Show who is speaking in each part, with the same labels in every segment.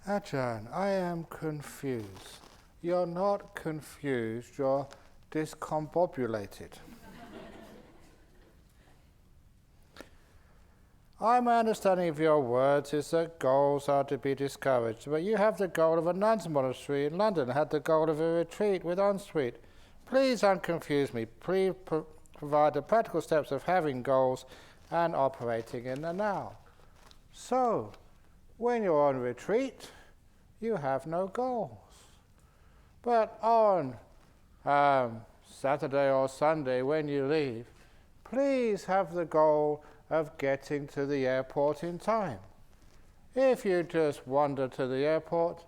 Speaker 1: Ajahn, I am confused. You're not confused, you're discombobulated. My understanding of your words is that goals are to be discouraged, but you have the goal of a nun's monastery in London, had the goal of a retreat with ensuite. Please unconfuse me. Please provide the practical steps of having goals and operating in the now. So, when you're on retreat, you have no goals. But on Saturday or Sunday when you leave, please have the goal of getting to the airport in time. If you just wander to the airport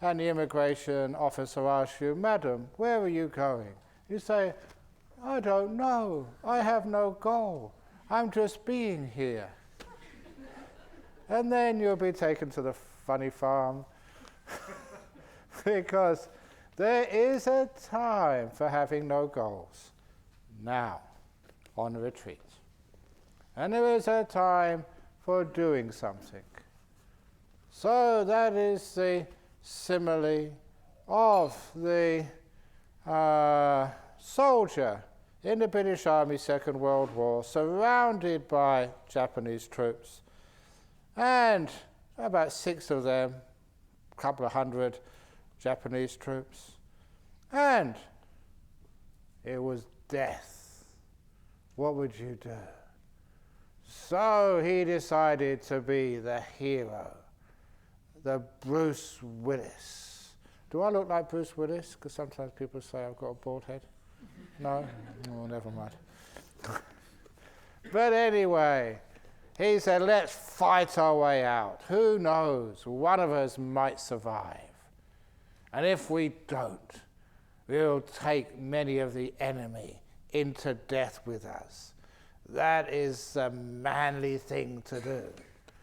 Speaker 1: and the immigration officer asks you, "Madam, where are you going?" You say, "I don't know. I have no goal. I'm just being here." And then you'll be taken to the funny farm because there is a time for having no goals. Now, on retreat. And there is a time for doing something. So that is the simile of the soldier in the British Army Second World War, surrounded by Japanese troops, and about 6 of them, a couple of hundred Japanese troops, and it was death. What would you do? So he decided to be the hero, the Bruce Willis. Do I look like Bruce Willis? Because sometimes people say I've got a bald head. No? Oh, never mind. But anyway, he said, let's fight our way out. Who knows? One of us might survive. And if we don't, we'll take many of the enemy into death with us. That is a manly thing to do.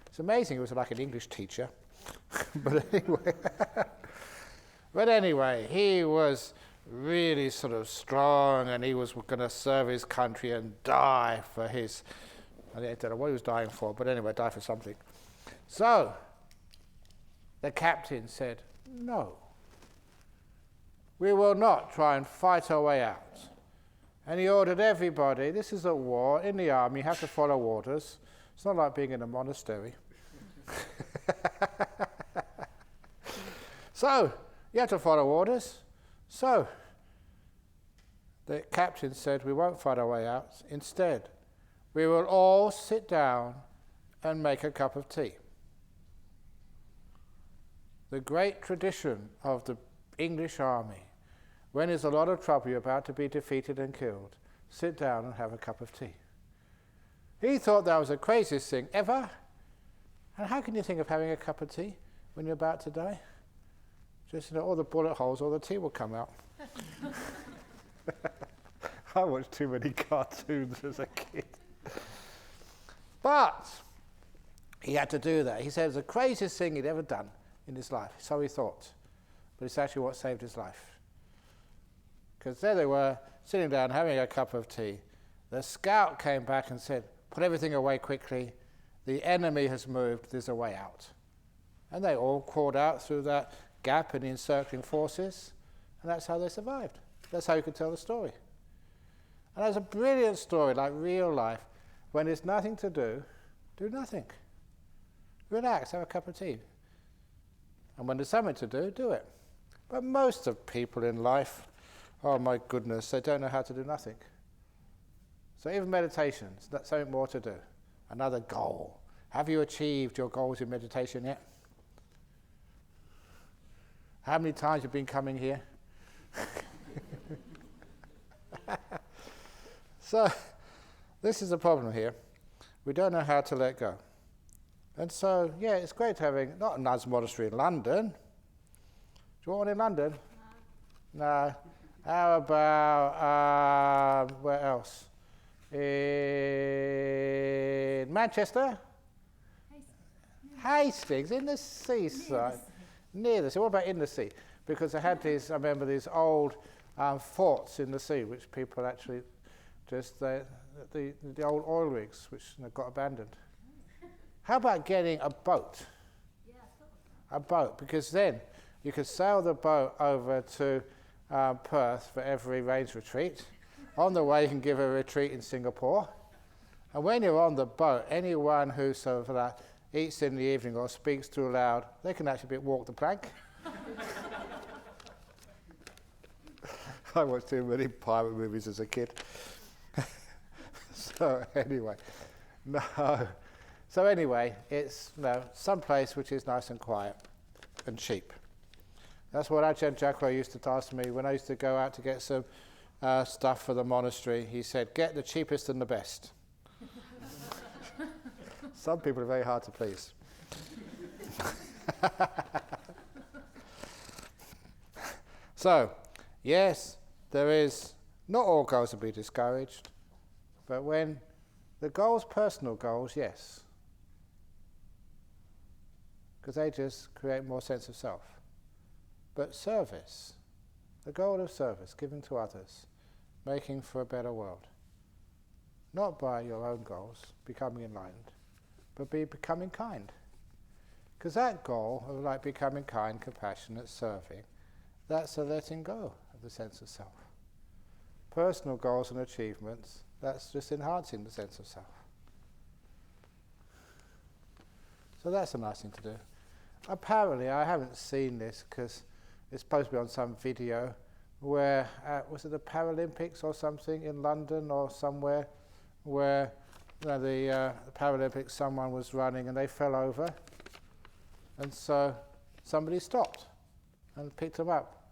Speaker 1: It's amazing, he was like an English teacher. But anyway, he was really sort of strong, and he was going to serve his country and die for his, I don't know what he was dying for, but anyway, die for something. So, the captain said, no, we will not try and fight our way out. And he ordered everybody, this is a war, in the army, you have to follow orders. It's not like being in a monastery. So, you have to follow orders. So, the captain said, we won't fight our way out. Instead, we will all sit down and make a cup of tea. The great tradition of the English army, when there's a lot of trouble, you're about to be defeated and killed, sit down and have a cup of tea. He thought that was the craziest thing ever. And how can you think of having a cup of tea when you're about to die? Just, all the bullet holes, all the tea will come out. I watched too many cartoons as a kid. But he had to do that. He said it was the craziest thing he'd ever done in his life. So he thought. But it's actually what saved his life. Because there they were, sitting down, having a cup of tea. The scout came back and said, put everything away quickly. The enemy has moved, there's a way out. And they all crawled out through that gap in the encircling forces, and that's how they survived. That's how you could tell the story. And that's a brilliant story, like real life. When there's nothing to do nothing. Relax, have a cup of tea. And when there's something to do it. But most of people in life, oh my goodness, they don't know how to do nothing. So even meditation, that's something more to do. Another goal. Have you achieved your goals in meditation yet? How many times have you been coming here? So, this is the problem here. We don't know how to let go. And so, yeah, it's great having, not a nun's monastery in London. Do you want one in London? No. How about, where else? In Manchester? Hastings, in the seaside. Near the sea. What about in the sea? Because I had these, I remember these old forts in the sea, which people actually just, the old oil rigs, which got abandoned. How about getting a boat? a boat, because then you could sail the boat over to Perth for every rains retreat. On the way you can give a retreat in Singapore. And when you're on the boat, anyone who sort of eats in the evening or speaks too loud, they can actually walk the plank. I watched too many pirate movies as a kid. So anyway, it's some place which is nice and quiet and cheap. That's what Ajahn used to ask me when I used to go out to get some stuff for the monastery. He said, get the cheapest and the best. Some people are very hard to please. So, yes, there is, not all goals will be discouraged, but when the goals, personal goals, yes. Because they just create more sense of self. But service, the goal of service, giving to others, making for a better world. Not by your own goals, becoming enlightened, but becoming kind. Because that goal of becoming kind, compassionate, serving, that's a letting go of the sense of self. Personal goals and achievements, that's just enhancing the sense of self. So that's a nice thing to do. Apparently, I haven't seen this because it's supposed to be on some video where, was it the Paralympics or something in London or somewhere, where the Paralympics, someone was running and they fell over, and so somebody stopped and picked them up,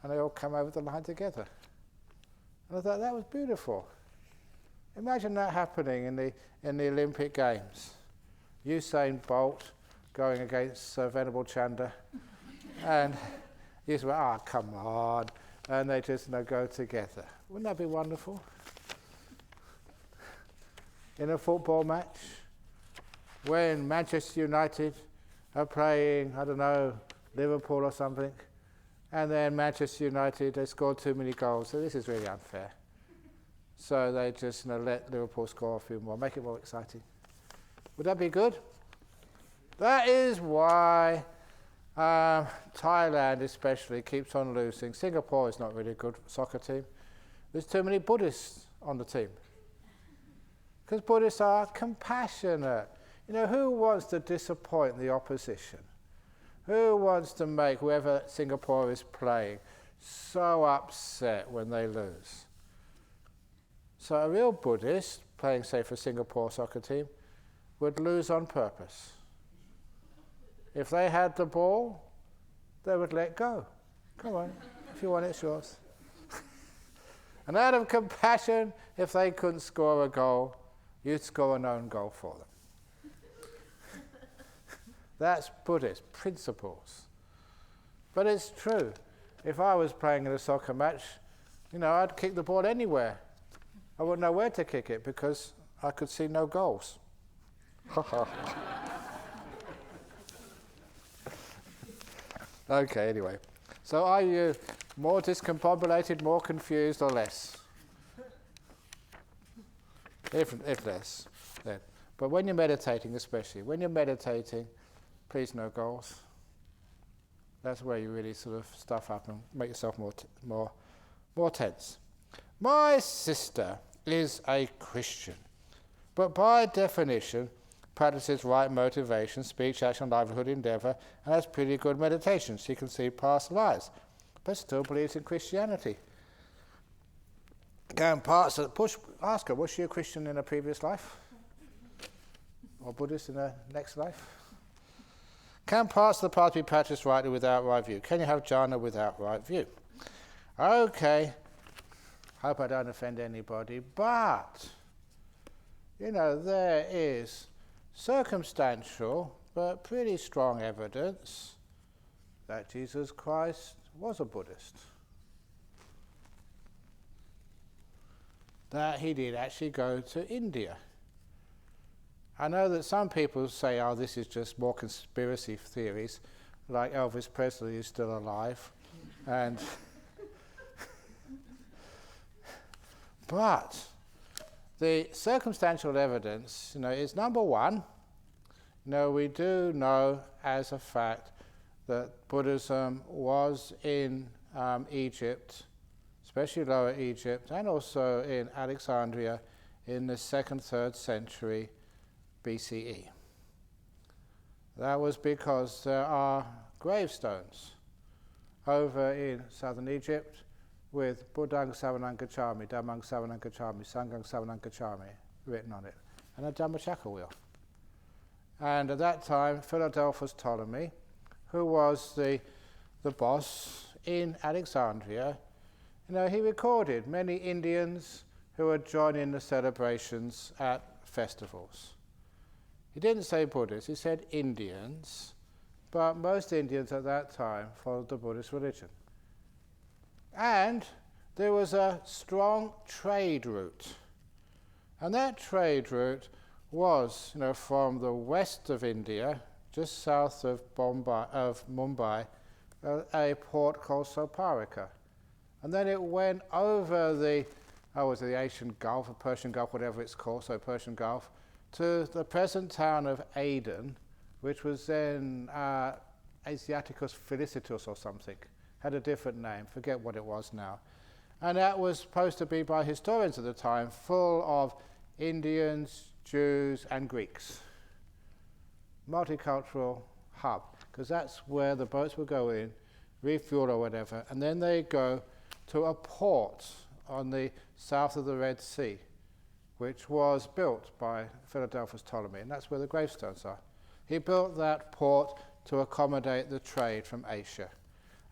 Speaker 1: and they all come over the line together. And I thought that was beautiful. Imagine that happening in the Olympic Games. Usain Bolt going against Venerable Chanda, and you just went, come on, and they just go together. Wouldn't that be wonderful? In a football match, when Manchester United are playing, I don't know, Liverpool or something, and then Manchester United, they scored too many goals, so this is really unfair. So they just let Liverpool score a few more, make it more exciting. Would that be good? That is why Thailand especially keeps on losing. Singapore is not really a good soccer team. There's too many Buddhists on the team. Because Buddhists are compassionate. Who wants to disappoint the opposition? Who wants to make whoever Singapore is playing so upset when they lose? So a real Buddhist, playing, say, for Singapore soccer team, would lose on purpose. If they had the ball, they would let go. Come on, if you want it, it's yours. And out of compassion, if they couldn't score a goal, you'd score an own goal for them. That's Buddhist principles. But it's true. If I was playing in a soccer match, I'd kick the ball anywhere. I wouldn't know where to kick it because I could see no goals. Okay, anyway. So are you more discombobulated, more confused, or less? If less, then. But when you're meditating, especially, please no goals. That's where you really sort of stuff up and make yourself more tense. My sister is a Christian, but by definition practices right motivation, speech, action, livelihood, endeavour, and has pretty good meditation. She can see past lives, but still believes in Christianity. Ask her, was she a Christian in a previous life? Or Buddhist in a next life? Can parts of the path be practiced rightly without right view? Can you have jhana without right view? Okay, hope I don't offend anybody, but, there is circumstantial but pretty strong evidence that Jesus Christ was a Buddhist. That he did actually go to India. I know that some people say, this is just more conspiracy theories, like Elvis Presley is still alive. But the circumstantial evidence, is number one. We do know as a fact that Buddhism was in Egypt, especially Lower Egypt, and also in Alexandria in the 2nd, 3rd century BCE. That was because there are gravestones over in southern Egypt with Buddhang Savanang Gacchami, Dhammang Savanang Gacchami, Sanghang Savanang Gacchami written on it, and a Dhammachakra wheel. And at that time, Philadelphus Ptolemy, who was the boss in Alexandria, he recorded many Indians who would join in the celebrations at festivals. He didn't say Buddhists, he said Indians, but most Indians at that time followed the Buddhist religion. And there was a strong trade route. And that trade route was, from the west of India, just south of Mumbai, a port called Soparika. And then it went over the Asian Gulf, or Persian Gulf, whatever it's called, so Persian Gulf, to the present town of Aden, which was then Asiaticus Felicitus or something. Had a different name, forget what it was now. And that was supposed to be, by historians at the time, full of Indians, Jews, and Greeks. Multicultural hub, because that's where the boats would go in, refuel or whatever, and then they go to a port on the south of the Red Sea, which was built by Philadelphus Ptolemy, and that's where the gravestones are. He built that port to accommodate the trade from Asia.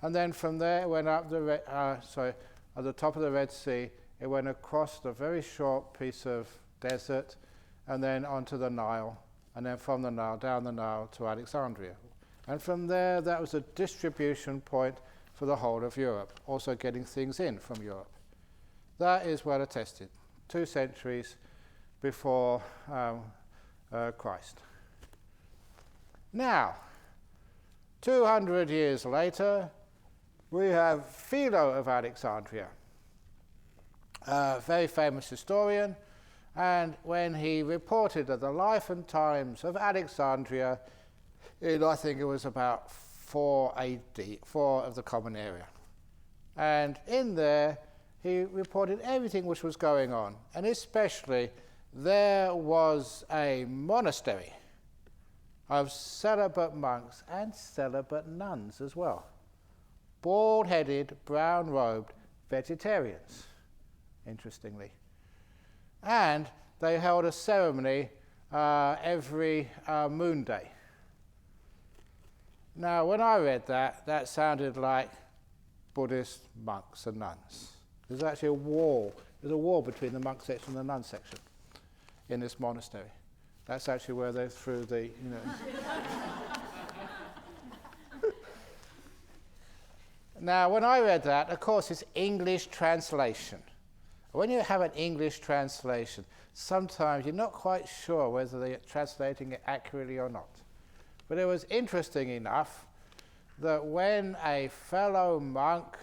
Speaker 1: And then from there it went up at the top of the Red Sea, it went across the very short piece of desert, and then onto the Nile, and then from the Nile, down the Nile to Alexandria. And from there, that was a distribution point for the whole of Europe, also getting things in from Europe. That is well attested, 2 centuries before Christ. Now, 200 years later, we have Philo of Alexandria, a very famous historian, and when he reported of the life and times of Alexandria in, I think it was about 4 AD, 4 of the Common Era. And in there, he reported everything which was going on, and especially there was a monastery of celibate monks and celibate nuns as well. Bald-headed, brown-robed vegetarians, interestingly. And they held a ceremony every moon day. Now, when I read that, that sounded like Buddhist monks and nuns. There's actually a wall. There's a wall between the monk section and the nun section in this monastery. That's actually where they threw the, Now, when I read that, of course, it's English translation. When you have an English translation, sometimes you're not quite sure whether they're translating it accurately or not. But it was interesting enough that when a fellow monk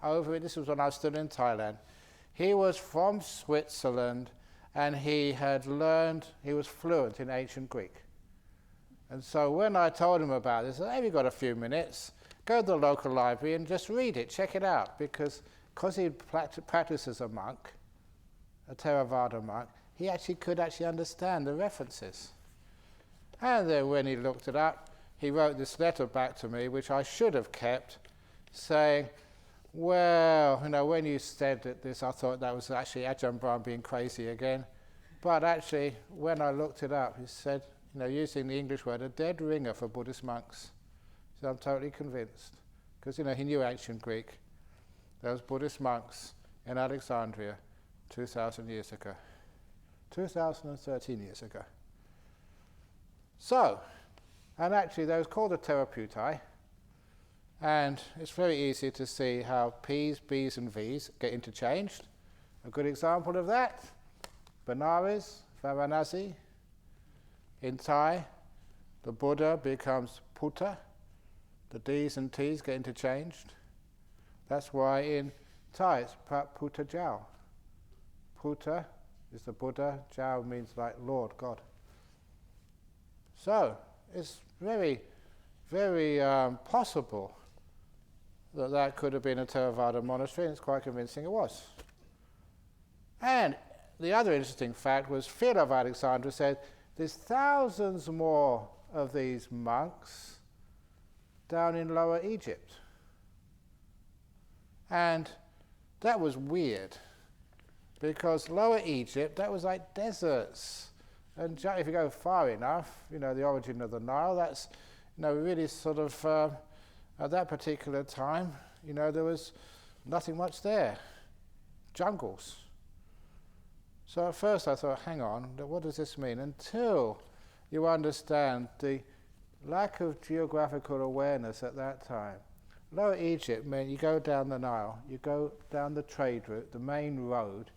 Speaker 1: this was when I was still in Thailand, he was from Switzerland and he was fluent in ancient Greek. And so when I told him about this, I said, have you got a few minutes? Go to the local library and just read it, check it out, because he practiced as a monk, a Theravada monk, he could understand the references. And then when he looked it up, he wrote this letter back to me, which I should have kept, saying, well, when you said this, I thought that was actually Ajahn Brahm being crazy again. But actually, when I looked it up, he said, using the English word, a dead ringer for Buddhist monks. So I'm totally convinced. Because, he knew ancient Greek. Those Buddhist monks in Alexandria 2,000 years ago. 2,013 years ago. So, and actually they was called the Therapeutai, and it's very easy to see how P's, B's and V's get interchanged. A good example of that, Benares, Varanasi. In Thai, the Buddha becomes Putta, the D's and T's get interchanged. That's why in Thai it's Prat Putta Jau. Putta is the Buddha, Jau means like Lord, God. So, it's very, very possible that could have been a Theravada monastery, and it's quite convincing it was. And the other interesting fact was Philo of Alexandria said there's thousands more of these monks down in Lower Egypt. And that was weird, because Lower Egypt, that was like deserts. And if you go far enough, the origin of the Nile, that's, really sort of, at that particular time, there was nothing much there. Jungles. So at first I thought, hang on, what does this mean? Until you understand the lack of geographical awareness at that time. Lower Egypt meant you go down the Nile, you go down the trade route, the main road,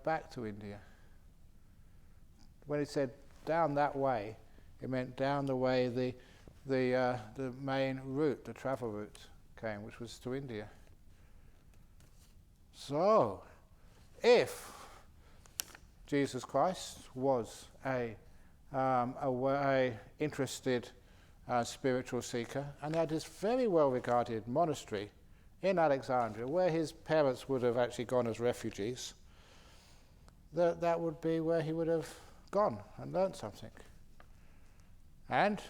Speaker 1: back to India. When it said down that way, it meant down the way the main route, the travel route came, which was to India. So, if Jesus Christ was a interested spiritual seeker, and had this very well regarded monastery in Alexandria, where his parents would have actually gone as refugees, that would be where he would have gone and learnt something. And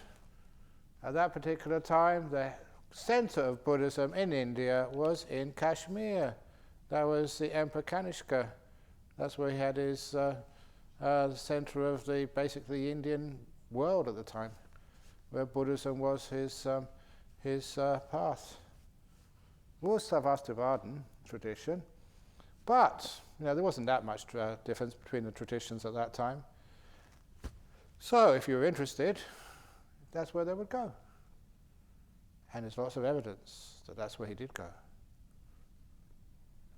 Speaker 1: at that particular time, the centre of Buddhism in India was in Kashmir. That was the Emperor Kanishka. That's where he had his centre of basically Indian world at the time, where Buddhism was his path. Was Sabbadanam tradition, but there wasn't that much difference between the traditions at that time. So if you were interested, that's where they would go. And there's lots of evidence that that's where he did go.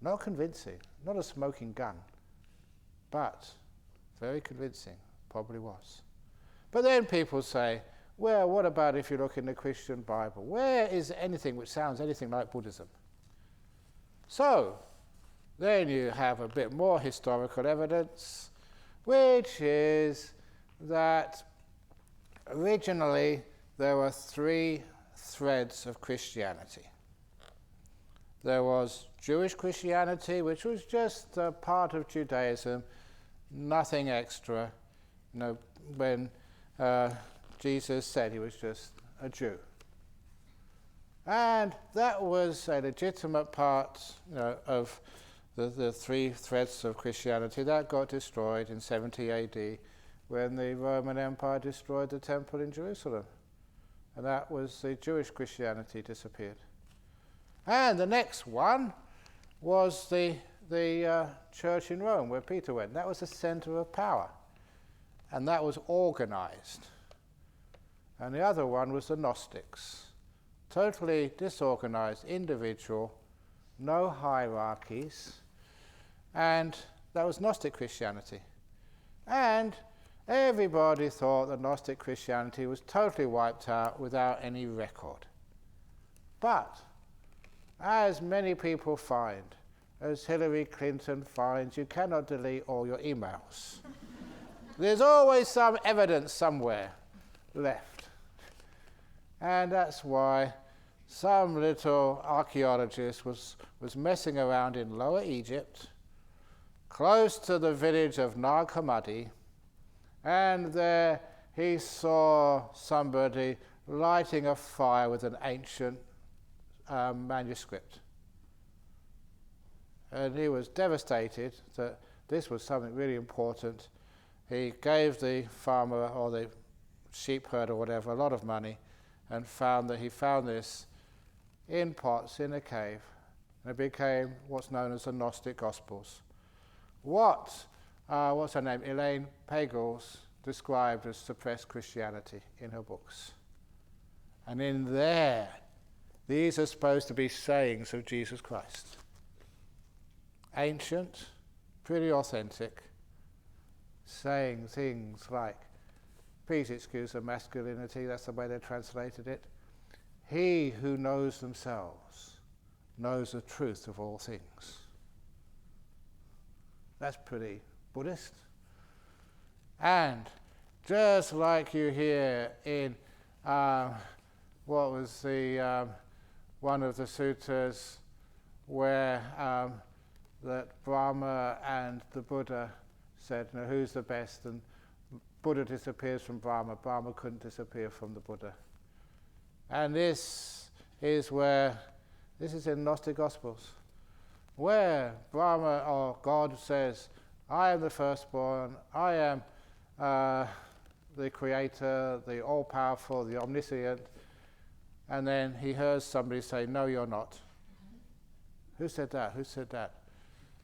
Speaker 1: Not convincing, not a smoking gun, but very convincing, probably was. But then people say, well, what about if you look in the Christian Bible? Where is anything which sounds anything like Buddhism? So, then you have a bit more historical evidence, which is that originally there were 3 threads of Christianity. There was Jewish Christianity, which was just a part of Judaism, nothing extra. When Jesus said he was just a Jew. And that was a legitimate part of the 3 threads of Christianity. That got destroyed in 70 AD when the Roman Empire destroyed the temple in Jerusalem. And that was the Jewish Christianity disappeared. And the next one was the church in Rome, where Peter went. That was the centre of power. And that was organized. And the other one was the Gnostics. Totally disorganized, individual, no hierarchies. And that was Gnostic Christianity. And everybody thought that Gnostic Christianity was totally wiped out without any record. But, as many people find, as Hillary Clinton finds, you cannot delete all your emails. There's always some evidence somewhere left. And that's why some little archaeologist was messing around in Lower Egypt, close to the village of Nag Hammadi, and there he saw somebody lighting a fire with an ancient manuscript. And he was devastated that this was something really important. He gave the farmer or the sheep herder or whatever a lot of money, and found that he found this in pots in a cave. And it became what's known as the Gnostic Gospels. What's her name? Elaine Pagels described as suppressed Christianity in her books. And in there, these are supposed to be sayings of Jesus Christ. Ancient, pretty authentic, saying things like, please excuse the masculinity, that's the way they translated it. He who knows themselves knows the truth of all things. That's pretty Buddhist. And just like you hear in what was the one of the suttas where that Brahma and the Buddha said, who's the best? And Buddha disappears from Brahma. Brahma couldn't disappear from the Buddha. And this is in Gnostic Gospels, where Brahma or God says, I am the firstborn, I am the creator, the all-powerful, the omniscient, and then he hears somebody say, no, you're not. Who said that? Who said that?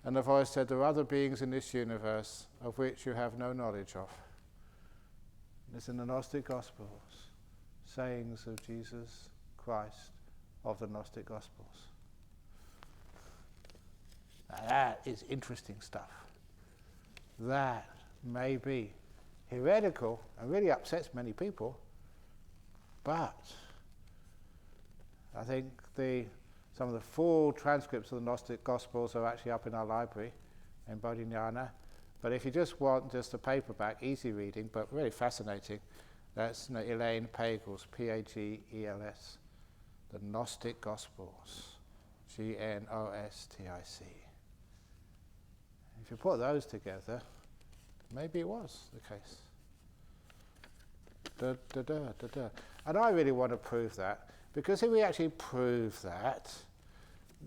Speaker 1: And the voice said, there are other beings in this universe of which you have no knowledge of. It's in the Gnostic Gospels, sayings of Jesus Christ of the Gnostic Gospels. Now that is interesting stuff. That may be heretical and really upsets many people, but I think some of the full transcripts of the Gnostic Gospels are actually up in our library in Bodhinyana. But if you just want just a paperback, easy reading, but really fascinating, that's Elaine Pagel's, P-A-G-E-L-S, the Gnostic Gospels, G-N-O-S-T-I-C. If you put those together, maybe it was the case. And I really want to prove that, because if we actually prove that,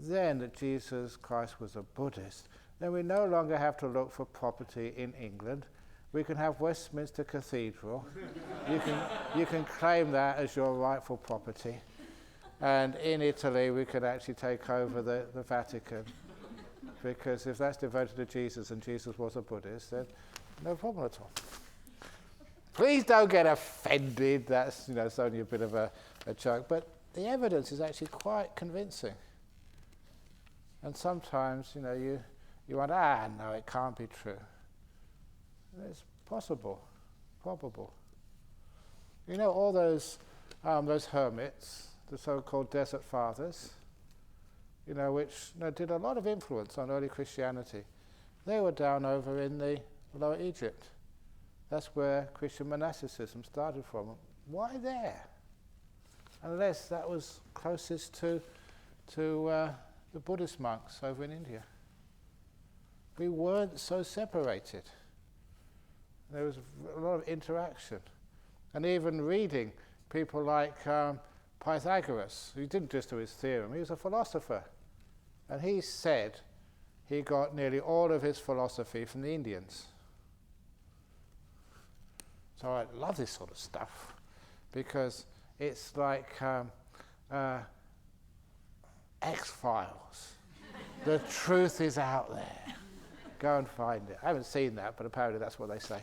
Speaker 1: then that Jesus Christ was a Buddhist, then we no longer have to look for property in England. We can have Westminster Cathedral. You can claim that as your rightful property. And in Italy, we could actually take over the Vatican. Because if that's devoted to Jesus and Jesus was a Buddhist, then no problem at all. Please don't get offended. That's it's only a bit of a joke. But the evidence is actually quite convincing. And sometimes, you want, no, it can't be true. It's possible, probable. All those hermits, the so-called desert fathers, which did a lot of influence on early Christianity. They were down over in the Lower Egypt. That's where Christian monasticism started from. Why there? Unless that was closest to the Buddhist monks over in India. We weren't so separated. There was a lot of interaction. And even reading people like Pythagoras, who didn't just do his theorem, he was a philosopher. And he said he got nearly all of his philosophy from the Indians. So I love this sort of stuff, because it's like X-Files. The truth is out there. Go and find it. I haven't seen that, but apparently that's what they say.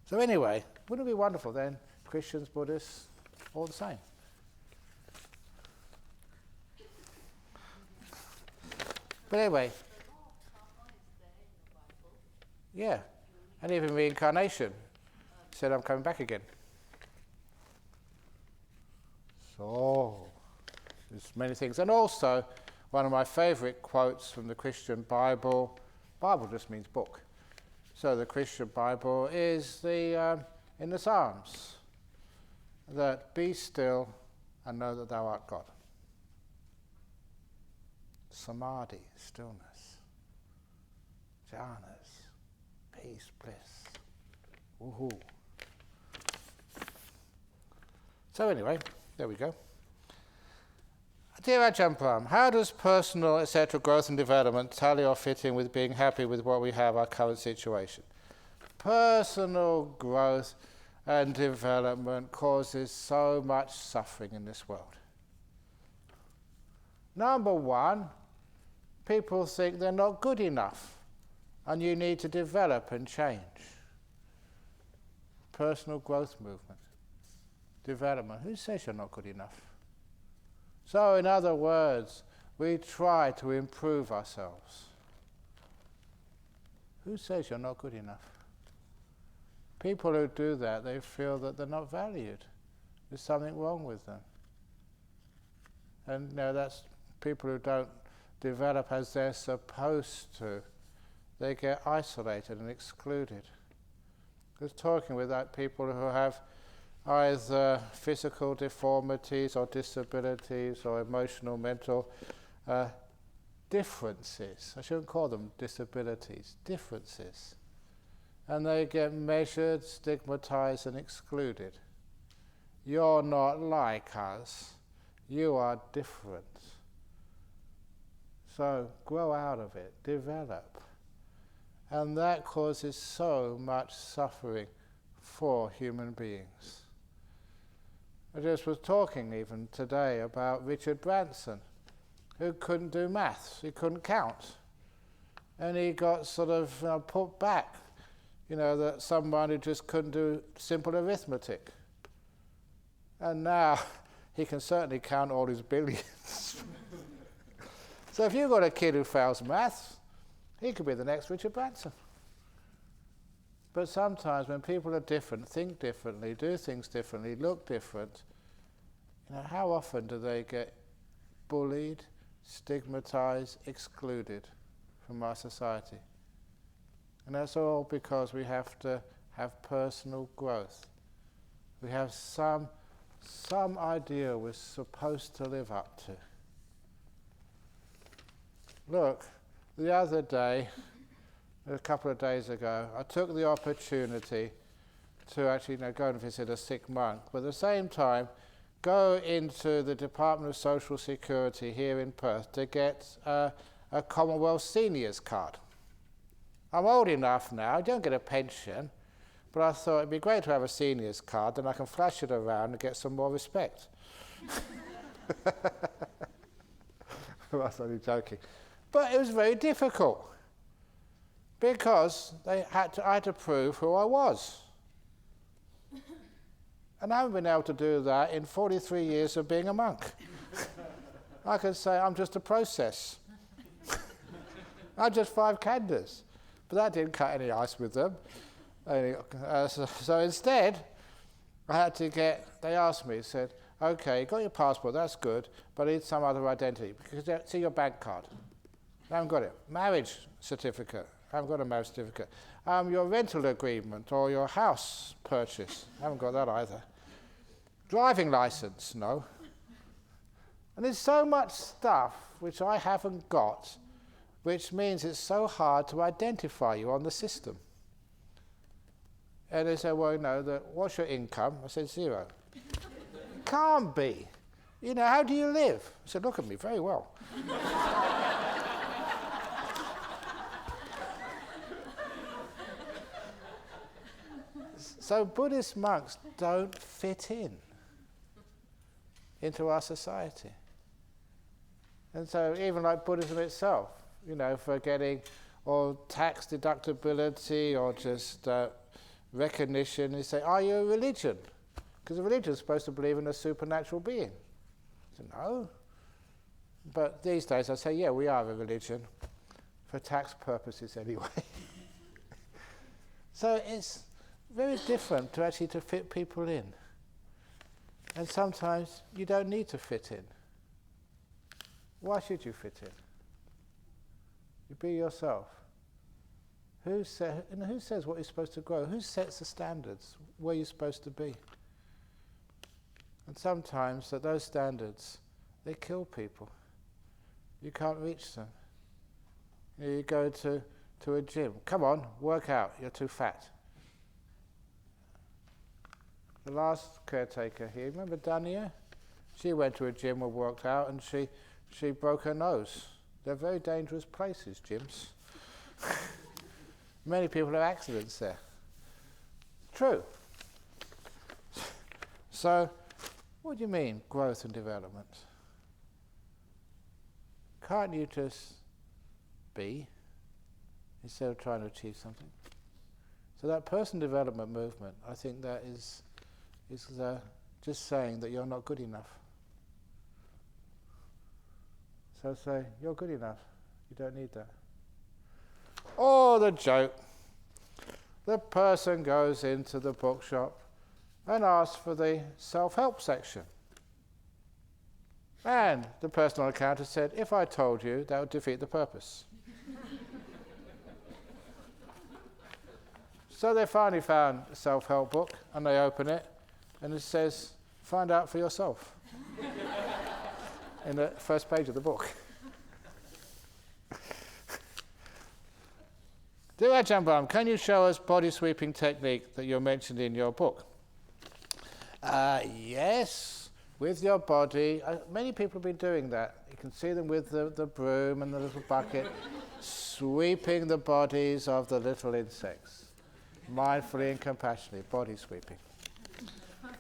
Speaker 1: So anyway, wouldn't it be wonderful then, Christians, Buddhists, all the same? But anyway, yeah, and even reincarnation said, I'm coming back again. So, there's many things. And also, one of my favorite quotes from the Christian Bible just means book. So the Christian Bible is in the Psalms, that be still and know that thou art God. Samadhi, stillness. Jhanas, peace, bliss. Woohoo. So anyway, there we go. Dear Ajahn Brahm, how does personal, etc., growth and development tally or fit in with being happy with what we have, our current situation? Personal growth and development causes so much suffering in this world. Number one, people think they're not good enough and you need to develop and change. Personal growth movement, development. Who says you're not good enough? So, in other words, we try to improve ourselves. Who says you're not good enough? People who do that, they feel that they're not valued. There's something wrong with them. And that's people who don't develop as they're supposed to. They get isolated and excluded. Because talking with people who have either physical deformities or disabilities or emotional, mental differences. I shouldn't call them disabilities, differences. And they get measured, stigmatized and excluded. You're not like us, you are different. So grow out of it, develop. And that causes so much suffering for human beings. I just was talking even today about Richard Branson, who couldn't do maths, he couldn't count. And he got sort of put back, that someone who just couldn't do simple arithmetic. And now he can certainly count all his billions. So if you've got a kid who fails maths, he could be the next Richard Branson. But sometimes when people are different, think differently, do things differently, look different, how often do they get bullied, stigmatized, excluded from our society? And that's all because we have to have personal growth. We have some idea we're supposed to live up to. Look, the other day, a couple of days ago, I took the opportunity to actually go and visit a sick monk, but at the same time go into the Department of Social Security here in Perth to get a Commonwealth Seniors card. I'm old enough now, I don't get a pension, but I thought it'd be great to have a seniors card, then I can flash it around and get some more respect. I was only joking. But it was very difficult because I had to prove who I was. And I haven't been able to do that in 43 years of being a monk. I could say I'm just a process. I'm just 5 khandhas. But that didn't cut any ice with them. So instead, I had to they asked me, said, okay, you got your passport, that's good, but I need some other identity. Because see your bank card. I haven't got it. Marriage certificate. I haven't got a marriage certificate. Your rental agreement or your house purchase. I haven't got that either. Driving license, no. And there's so much stuff which I haven't got, which means it's so hard to identify you on the system. And they say, well, what's your income? I said, 0. Can't be. How do you live? I said, look at me, very well. So Buddhist monks don't fit into our society. And so even like Buddhism itself, for getting or tax deductibility or just recognition, they say, are you a religion? Because a religion is supposed to believe in a supernatural being. I said, no. But these days I say, yeah, we are a religion, for tax purposes anyway. So it's very different to fit people in. And sometimes you don't need to fit in. Why should you fit in? You be yourself. Who says what you're supposed to grow? Who sets the standards where you're supposed to be? And sometimes that those standards, they kill people. You can't reach them. You go to a gym. Come on, work out. You're too fat. The last caretaker here, remember Dania? She went to a gym and worked out and she broke her nose. They're very dangerous places, gyms. Many people have accidents there. True. So, what do you mean, growth and development? Can't you just be instead of trying to achieve something? So that personal development movement, I think that is just saying that you're not good enough. So say, you're good enough. You don't need that. Or the joke. The person goes into the bookshop and asks for the self-help section. And the person on the counter said, if I told you, that would defeat the purpose. So they finally found a self-help book and they open it And it says, find out for yourself. In the first page of the book. Dear Ajahn Brahm, can you show us body sweeping technique that you mentioned in your book? Yes, with your body. Many people have been doing that. You can see them with the broom and the little bucket, sweeping the bodies of the little insects. Mindfully and compassionately, body sweeping.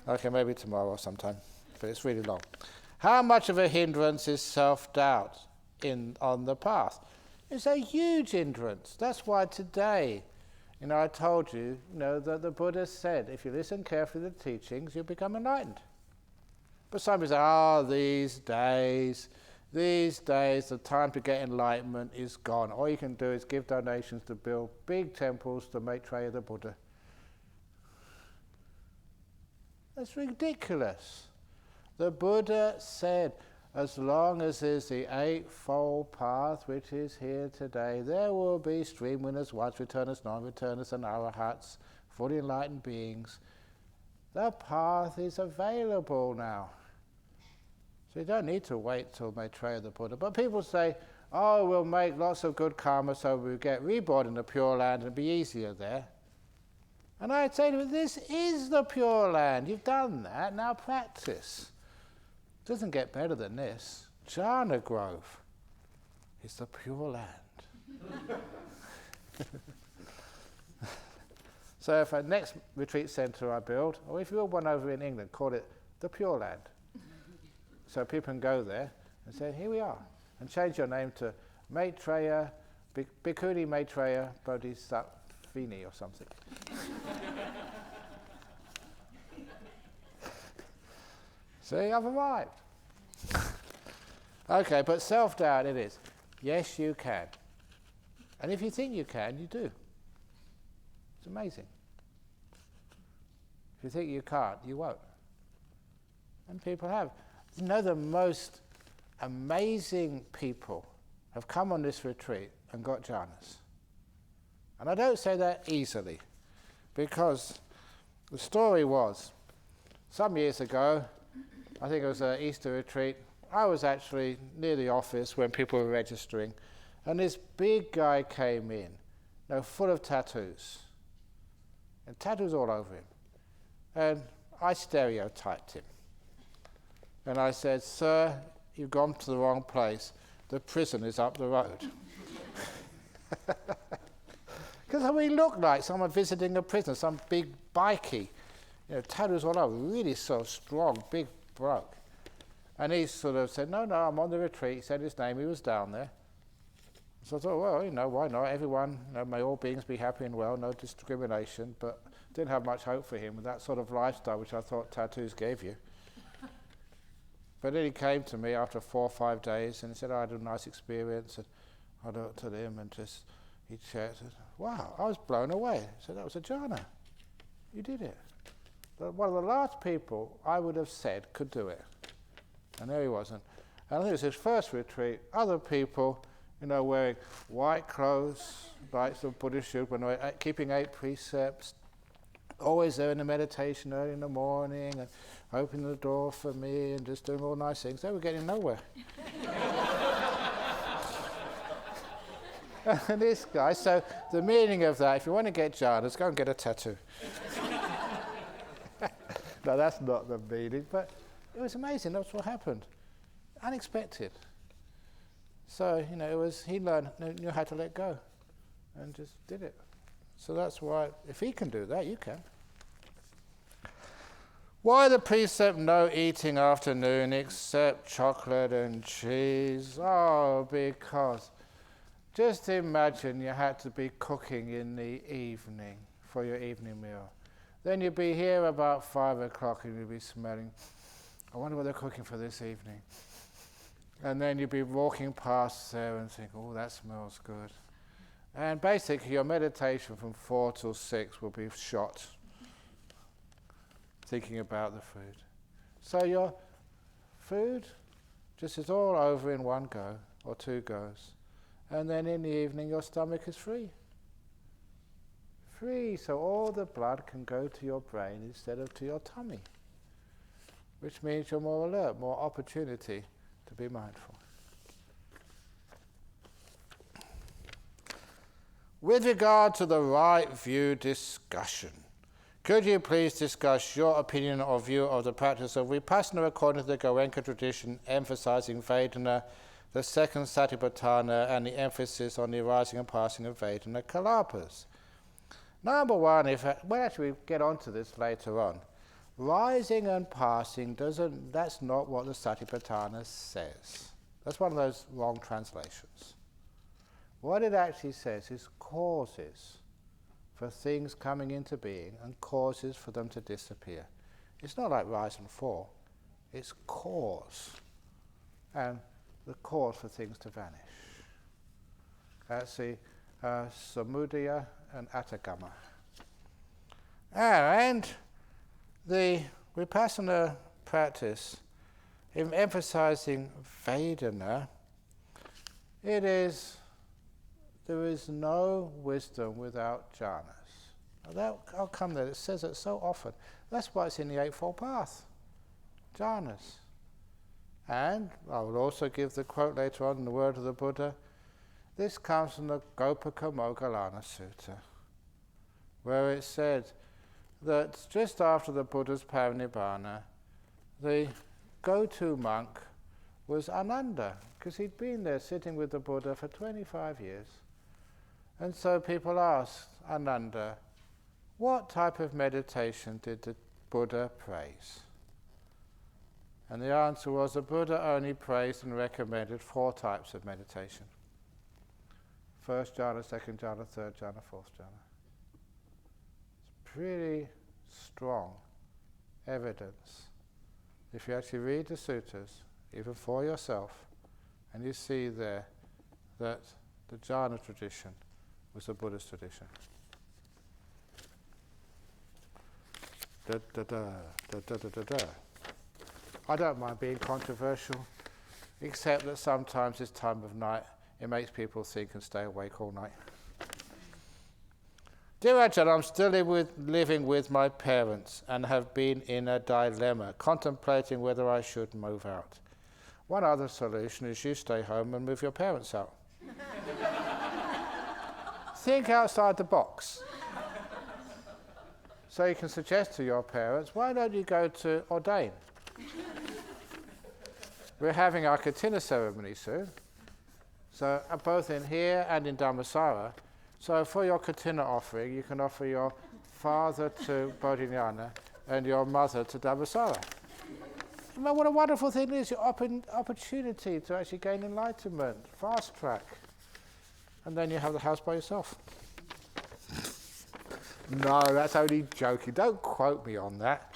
Speaker 1: Okay, maybe tomorrow or sometime, but it's really long. How much of a hindrance is self-doubt on the path? It's a huge hindrance. That's why today, I told you, that the Buddha said, if you listen carefully to the teachings, you'll become enlightened. But some people say, these days, the time to get enlightenment is gone. All you can do is give donations to build big temples to Maitreya the Buddha. That's ridiculous. The Buddha said, as long as there's the Eightfold Path which is here today, there will be stream winners, once returners, non-returners, and arahats, fully enlightened beings. The path is available now. So you don't need to wait till Maitreya the Buddha. But people say, we'll make lots of good karma so we'll get reborn in the Pure Land and be easier there. And I'd say to them, this is the Pure Land. You've done that, now practice. It doesn't get better than this. Jhana Grove is the Pure Land. So if a next retreat centre I build, or if you build one over in England, call it the Pure Land. So people can go there and say, here we are. And change your name to Maitreya, Bhikkhuni Maitreya Bodhisattvini or something. See, I've arrived. Okay, but self-doubt it is. Yes, you can. And if you think you can, you do. It's amazing. If you think you can't, you won't. And people have. The most amazing people have come on this retreat and got jhanas. And I don't say that easily, because the story was, some years ago, I think it was an Easter retreat, I was actually near the office when people were registering, and this big guy came in, full of tattoos, and tattoos all over him. And I stereotyped him. And I said, sir, you've gone to the wrong place. The prison is up the road. Because he looked like someone visiting a prison, some big bikie. Tattoos all over, really so strong, big bloke. And he sort of said, no, I'm on the retreat. He said his name, he was down there. So I thought, well, why not? Everyone, may all beings be happy and well, no discrimination. But didn't have much hope for him with that sort of lifestyle, which I thought tattoos gave you. But then he came to me after 4 or 5 days and he said, I had a nice experience. And I looked at him and he checked. Wow, I was blown away. He said, that was a jhana. You did it. One of the last people I would have said could do it. And there he wasn't. And I think it was his first retreat. Other people, wearing white clothes, like the Buddha should, when they're keeping 8 precepts, always there in the meditation early in the morning, and opening the door for me, and just doing all nice things. They were getting nowhere. And this guy, so the meaning of that, if you want to get jhanas, go and get a tattoo. No, that's not the meaning, but it was amazing. That's what happened. Unexpected. So, he knew how to let go and just did it. So that's why, if he can do that, you can. Why the precept no eating after noon except chocolate and cheese? Oh, because just imagine you had to be cooking in the evening for your evening meal. Then you'd be here about 5 o'clock and you'd be smelling, I wonder what they're cooking for this evening. And then you'd be walking past there and think, oh, that smells good. And basically your meditation from 4 till 6 will be shot, thinking about the food. So your food just is all over in one go, or 2 goes. And then in the evening your stomach is free. Free, so all the blood can go to your brain instead of to your tummy. which means you're more alert, more opportunity to be mindful. With regard to the right view discussion, could you please discuss your opinion or view of the practice of Vipassana according to the Goenka tradition, emphasizing Vedana, the second Satipatthana, and the emphasis on the arising and passing of Vedana Kalapas? Number one, we'll actually get onto this later on. Rising and passing that's not what the Satipatthana says. That's one of those wrong translations. What it actually says is causes for things coming into being and causes for them to disappear. It's not like rise and fall. It's cause. And the cause for things to vanish. That's the samudaya and atagama. And the Vipassana practice, in emphasizing Vedana, there is no wisdom without jhanas. I'll come there. It says it so often. That's why it's in the Eightfold Path. Jhanas. And I will also give the quote later on in the word of the Buddha. This comes from the Gopaka Moggallana Sutta, where it said that just after the Buddha's parinibbana, the go-to monk was Ananda, because he'd been there sitting with the Buddha for 25 years. And so people asked Ananda, what type of meditation did the Buddha praise? And the answer was the Buddha only praised and recommended 4 types of meditation. First jhana, second jhana, third jhana, fourth jhana. It's pretty strong evidence. If you actually read the suttas, even for yourself, and you see there that the jhana tradition was the Buddhist tradition. I don't mind being controversial, except that sometimes this time of night it makes people think and stay awake all night. Dear Ajahn, I'm still living with my parents and have been in a dilemma, contemplating whether I should move out. One other solution is you stay home and move your parents out. Think outside the box. So you can suggest to your parents, why don't you go to ordain? We're having our katina ceremony soon, so both in here and in Dhammasara. So for your katina offering, you can offer your father to Bodhinyana and your mother to Dhammasara. You know what a wonderful thing it is, your opportunity to actually gain enlightenment, fast track. And then you have the house by yourself. No, that's only joking. Don't quote me on that.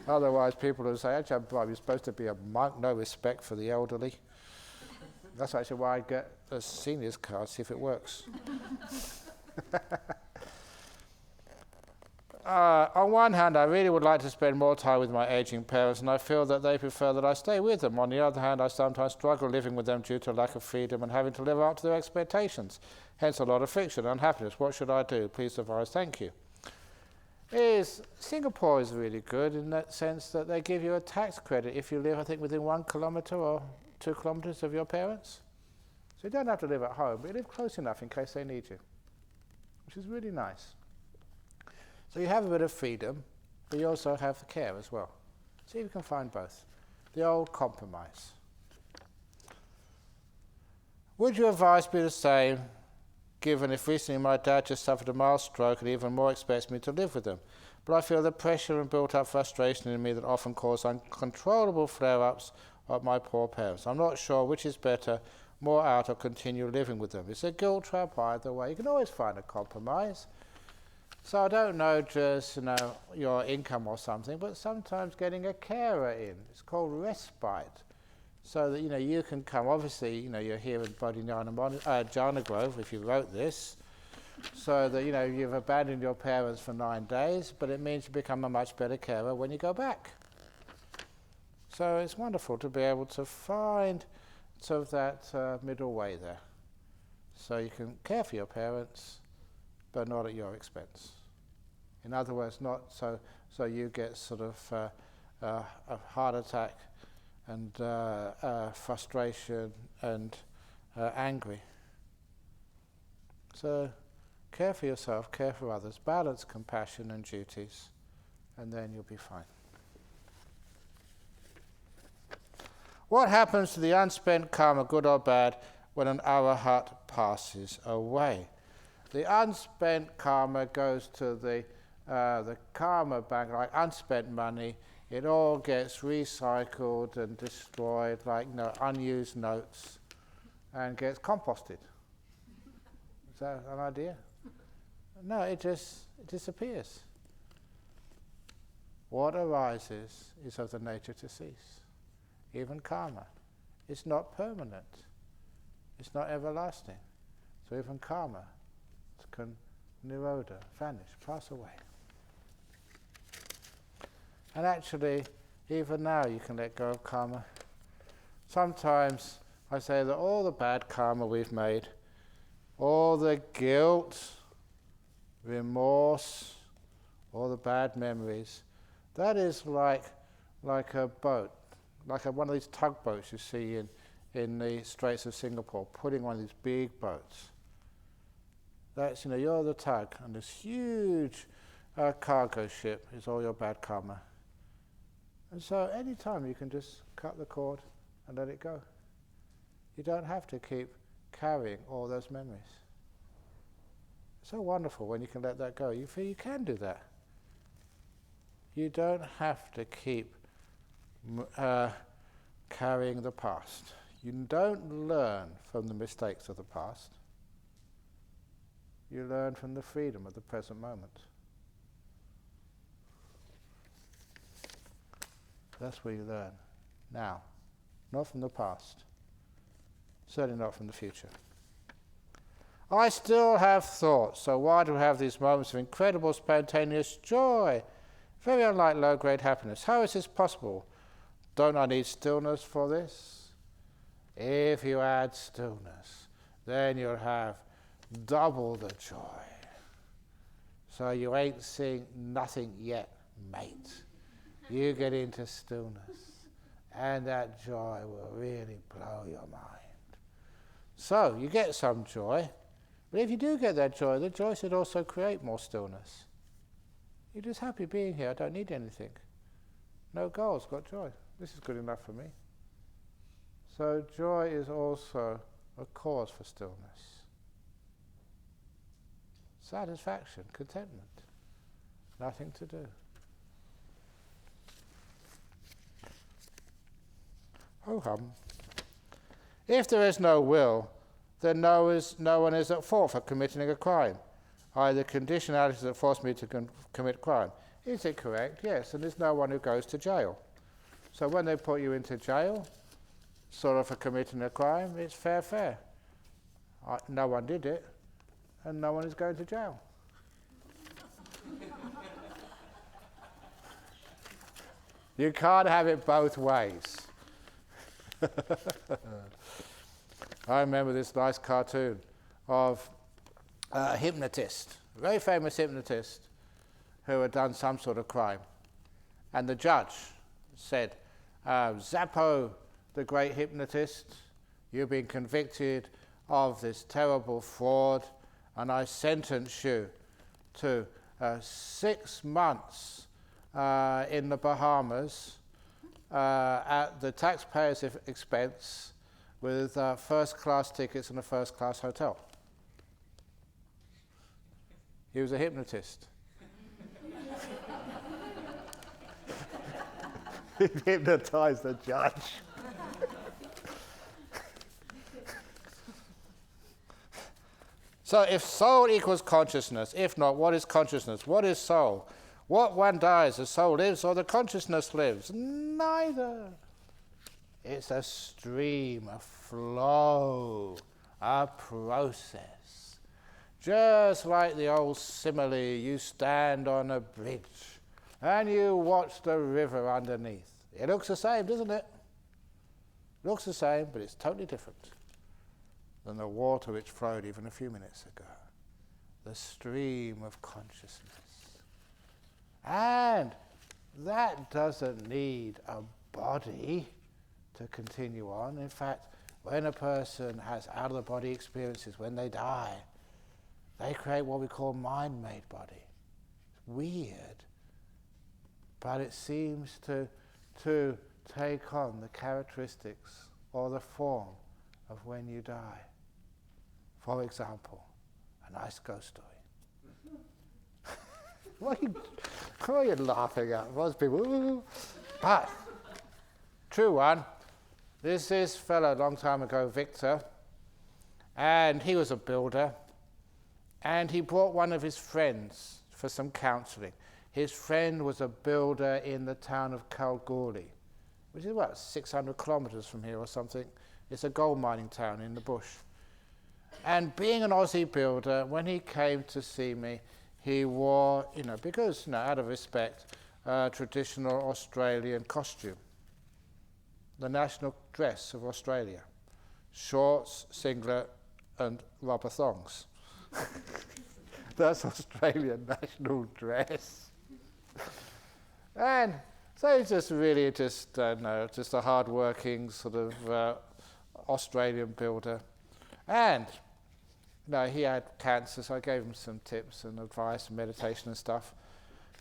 Speaker 1: Otherwise people will say, Ajahn Brahm, you're supposed to be a monk, no respect for the elderly. That's actually why I get a seniors card, see if it works. On one hand, I really would like to spend more time with my aging parents, and I feel that they prefer that I stay with them. On the other hand, I sometimes struggle living with them due to lack of freedom and having to live up to their expectations. Hence a lot of friction and unhappiness. What should I do? Please advise. Thank you. Singapore is really good in that sense that they give you a tax credit if you live, I think, within 1 kilometre or 2 kilometres of your parents. So you don't have to live at home, but you live close enough in case they need you, which is really nice. So you have a bit of freedom, but you also have the care as well. See if you can find both. The old compromise. Would your advice be the same, given if recently my dad just suffered a mild stroke and even more expects me to live with him? But I feel the pressure and built-up frustration in me that often cause uncontrollable flare-ups of my poor parents. I'm not sure which is better, more out or continue living with them. It's a guilt trap either way. You can always find a compromise. So I don't know just your income or something, but sometimes getting a carer in. It's called respite. So that you can come. Obviously, you're here in Jhana Grove if you wrote this. So that you've abandoned your parents for 9 days, but it means you become a much better carer when you go back. So it's wonderful to be able to find sort of that middle way there. So you can care for your parents, but not at your expense. In other words, not so you get sort of a heart attack and frustration and angry. So care for yourself, care for others, balance compassion and duties, and then you'll be fine. What happens to the unspent karma, good or bad, when an arahat passes away? The unspent karma goes to the karma bank, like unspent money. It all gets recycled and destroyed like unused notes and gets composted. Is that an idea? No, it just disappears. What arises is of the nature to cease. Even karma. It's not permanent. It's not everlasting. So even karma can nirodha, vanish, pass away. And actually, even now you can let go of karma. Sometimes I say that all the bad karma we've made, all the guilt, remorse, all the bad memories, that is like a boat, like one of these tugboats you see in the Straits of Singapore, putting one of these big boats. That's, you're the tug, and this huge cargo ship is all your bad karma. And so any time you can just cut the cord and let it go. You don't have to keep carrying all those memories. It's so wonderful when you can let that go. You feel you can do that. You don't have to keep carrying the past. You don't learn from the mistakes of the past. You learn from the freedom of the present moment. That's where you learn. Now. Not from the past. Certainly not from the future. I still have thoughts, so why do I have these moments of incredible spontaneous joy? Very unlike low-grade happiness. How is this possible? Don't I need stillness for this? If you add stillness, then you'll have double the joy. So you ain't seeing nothing yet, mate. You get into stillness, and that joy will really blow your mind. So you get some joy, but if you do get that joy, the joy should also create more stillness. You're just happy being here. I don't need anything. No goals, got joy. This is good enough for me. So joy is also a cause for stillness. Satisfaction, contentment, nothing to do. Oh hum. If there is no will, then no one is at fault for committing a crime. Either conditionalities that force me to commit crime. Is it correct? Yes, and there's no one who goes to jail. So when they put you into jail, sort of for committing a crime, it's fair. No one did it, and no one is going to jail. You can't have it both ways. I remember this nice cartoon of a hypnotist, a very famous hypnotist, who had done some sort of crime. And the judge said, Zappo, the great hypnotist, you've been convicted of this terrible fraud, and I sentence you to 6 months in the Bahamas at the taxpayer's expense with first-class tickets and a first-class hotel. He was a hypnotist. He hypnotized the judge. So if soul equals consciousness, if not, what is consciousness? What is soul? What one dies, the soul lives or the consciousness lives? Neither. It's a stream, a flow, a process. Just like the old simile, you stand on a bridge and you watch the river underneath. It looks the same, doesn't it? It looks the same, but it's totally different than the water which flowed even a few minutes ago. The stream of consciousness. And that doesn't need a body to continue on. In fact, when a person has out-of-the-body experiences, when they die, they create what we call mind-made body. It's weird, but it seems to take on the characteristics or the form of when you die. For example, a nice ghost story. What are you laughing at? Most people, ooh. But, true one. This fellow a long time ago, Victor, and he was a builder, and he brought one of his friends for some counselling. His friend was a builder in the town of Kalgoorlie, which is about 600 kilometres from here or something. It's a gold mining town in the bush. And being an Aussie builder, when he came to see me, he wore, because, out of respect, traditional Australian costume. The national dress of Australia. Shorts, singlet, and rubber thongs. That's Australian national dress. And so he's just really just a hard-working sort of Australian builder. And he had cancer, so I gave him some tips and advice and meditation and stuff.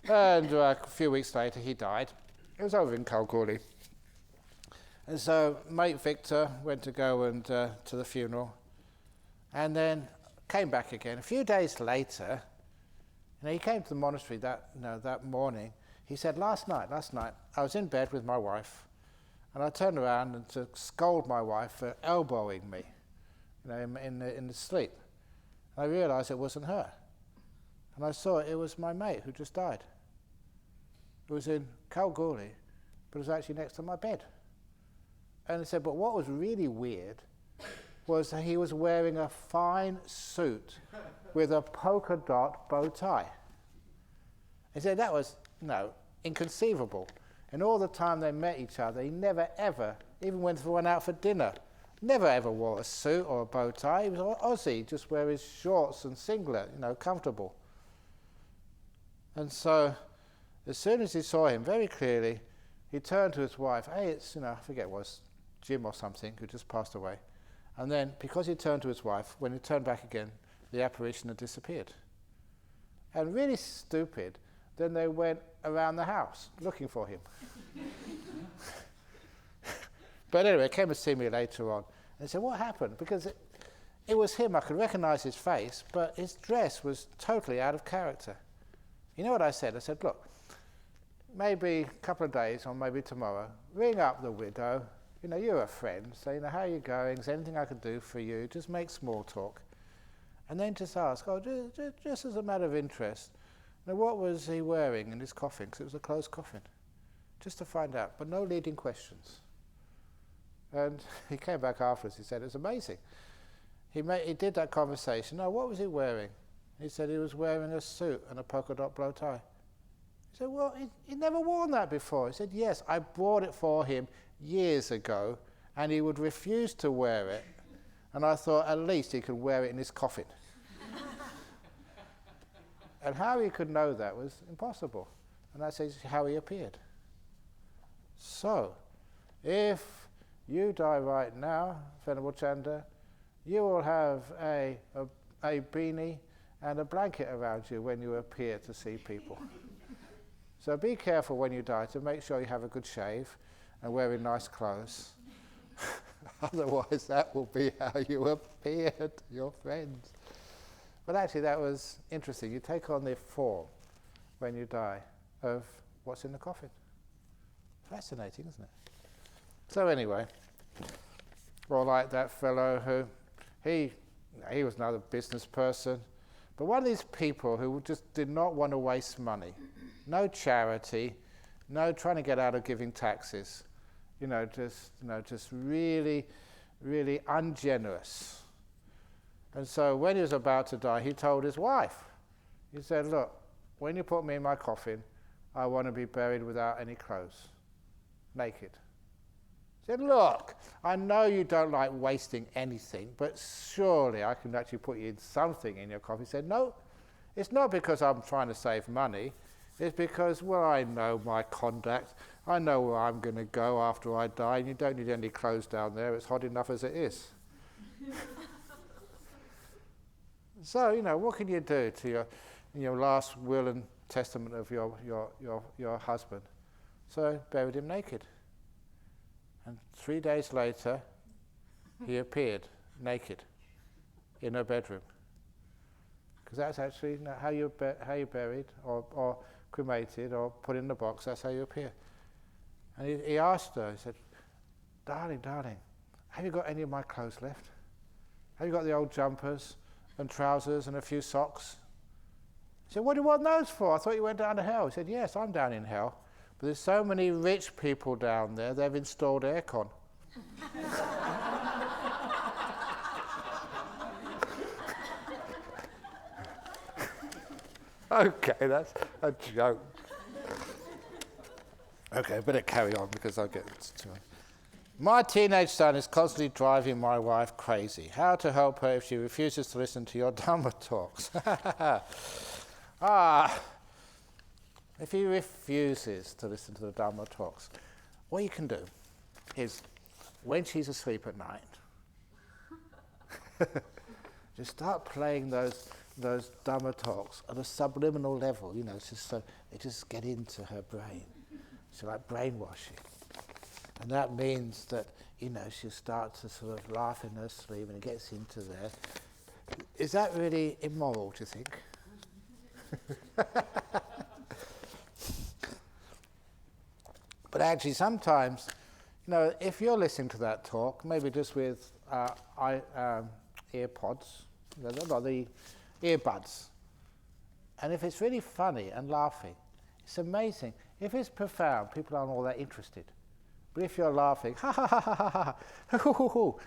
Speaker 1: And a few weeks later, he died. It was over in Kalgoorlie. And so mate Victor went to go and to the funeral, and then came back again. A few days later, he came to the monastery that morning. He said, last night, I was in bed with my wife, and I turned around and to scold my wife for elbowing me, in the sleep. I realised it wasn't her. And I saw it was my mate who just died. It was in Kalgoorlie, but it was actually next to my bed. And he said, but what was really weird was that he was wearing a fine suit with a polka dot bow tie. He said that was, inconceivable. And all the time they met each other, he never ever, even when they went out for dinner, never ever wore a suit or a bow tie. He was Aussie, just wear his shorts and singlet, comfortable. And so, as soon as he saw him very clearly, he turned to his wife. Hey, it's, I forget what it was, Jim or something, who just passed away. And then, because he turned to his wife, when he turned back again, the apparition had disappeared. And really stupid, then they went around the house looking for him. But anyway, he came to see me later on. And said, what happened? Because it was him, I could recognise his face, but his dress was totally out of character. You know what I said? I said, look, maybe a couple of days or maybe tomorrow, ring up the widow. You're a friend. Say, how are you going? Is there anything I could do for you? Just make small talk. And then just ask, just as a matter of interest, what was he wearing in his coffin? Because it was a closed coffin. Just to find out, but no leading questions. And he came back afterwards. He said, it was amazing. He did that conversation. What was he wearing? He said he was wearing a suit and a polka dot bow tie. He said, well, he'd never worn that before. He said, yes, I bought it for him years ago, and he would refuse to wear it. And I thought at least he could wear it in his coffin. And how he could know that was impossible. And that's how he appeared. So, if you die right now, Venerable Chanda, you will have a beanie and a blanket around you when you appear to see people. So be careful when you die to make sure you have a good shave and wearing nice clothes. Otherwise that will be how you appear to your friends. But actually that was interesting. You take on the form when you die of what's in the coffin. Fascinating, isn't it? So anyway, or like that fellow who, he was another business person, but one of these people who just did not want to waste money. No charity, no trying to get out of giving taxes. Just really, really ungenerous. And so when he was about to die, he told his wife, he said, look, when you put me in my coffin, I want to be buried without any clothes, naked. He said, look, I know you don't like wasting anything, but surely I can actually put you in something in your coffin. He said, no, it's not because I'm trying to save money. It's because, well, I know my conduct. I know where I'm going to go after I die, and you don't need any clothes down there. It's hot enough as it is. So, what can you do to your last will and testament of your husband? So, buried him naked. And 3 days later, he appeared naked in her bedroom. Because that's actually how you're buried, or cremated, or put in the box. That's how you appear. And he asked her, he said, darling, have you got any of my clothes left? Have you got the old jumpers and trousers and a few socks? He said, what do you want those for? I thought you went down to hell. He said, yes, I'm down in hell. But there's so many rich people down there, they've installed aircon. Okay, that's a joke. Okay, I better carry on because I'll get to it. My teenage son is constantly driving my wife crazy. How to help her if she refuses to listen to your Dhamma talks? If he refuses to listen to the Dhamma talks, what you can do is, when she's asleep at night, just start playing those Dhamma talks at a subliminal level, just so they just get into her brain. So like brainwashing. And that means that, she'll start to sort of laugh in her sleep and it gets into there. Is that really immoral, do you think? But actually sometimes, if you're listening to that talk, maybe just with earpods, not the earbuds, and if it's really funny and laughing, it's amazing. If it's profound, people aren't all that interested. But if you're laughing, ha ha ha ha ha ha, hoo hoo hoo,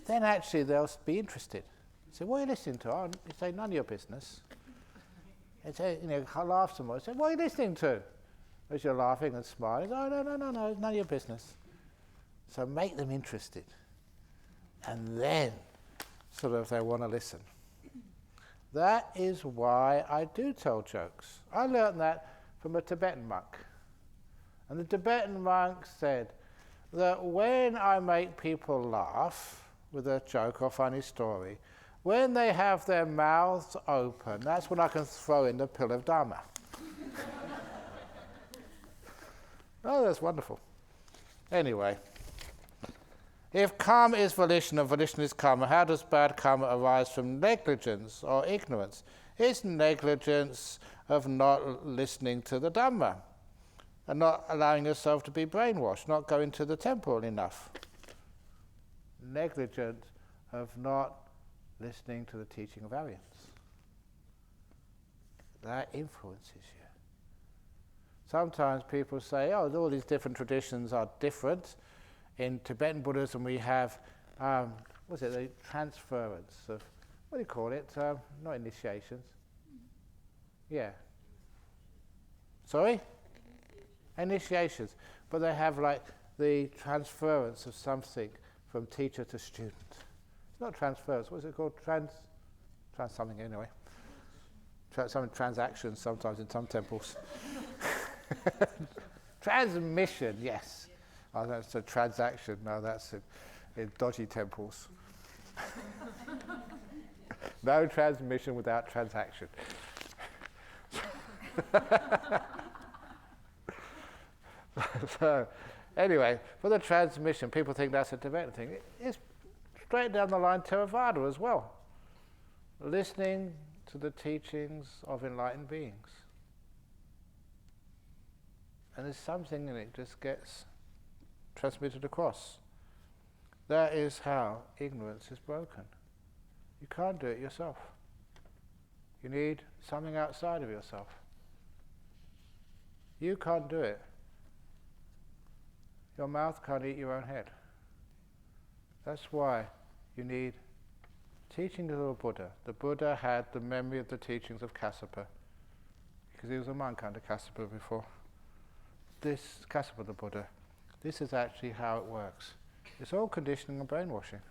Speaker 1: then actually they'll be interested. You say, what are you listening to? Oh, you say, none of your business. You say, laugh some more. You say, what are you listening to? As you're laughing and smiling, oh, no, it's none of your business. So make them interested. And then, sort of, they want to listen. That is why I do tell jokes. I learned that from a Tibetan monk. And the Tibetan monk said that when I make people laugh with a joke or funny story, when they have their mouths open, that's when I can throw in the pill of Dhamma. Oh, that's wonderful. Anyway, if karma is volition and volition is karma, how does bad karma arise from negligence or ignorance? It's negligence of not listening to the Dhamma and not allowing yourself to be brainwashed, not going to the temple enough. Negligence of not listening to the teaching of Aryans. That influences you. Sometimes people say, all these different traditions are different. In Tibetan Buddhism we have, the transference of, what do you call it? Not initiations. Yeah. Sorry? Initiations. But they have like the transference of something from teacher to student. It's not transference, what is it called? Trans something anyway. Some transactions sometimes in some temples. Transmission, yes. Oh, that's a transaction. No, that's in dodgy temples. No transmission without transaction. So, anyway, for the transmission, people think that's a Tibetan thing. It's straight down the line Theravada as well. Listening to the teachings of enlightened beings. And there's something in it just gets transmitted across. That is how ignorance is broken. You can't do it yourself. You need something outside of yourself. You can't do it. Your mouth can't eat your own head. That's why you need teaching of the Buddha. The Buddha had the memory of the teachings of Kassapa, because he was a monk under Kassapa before. This Kassapa the Buddha, this is actually how it works. It's all conditioning and brainwashing.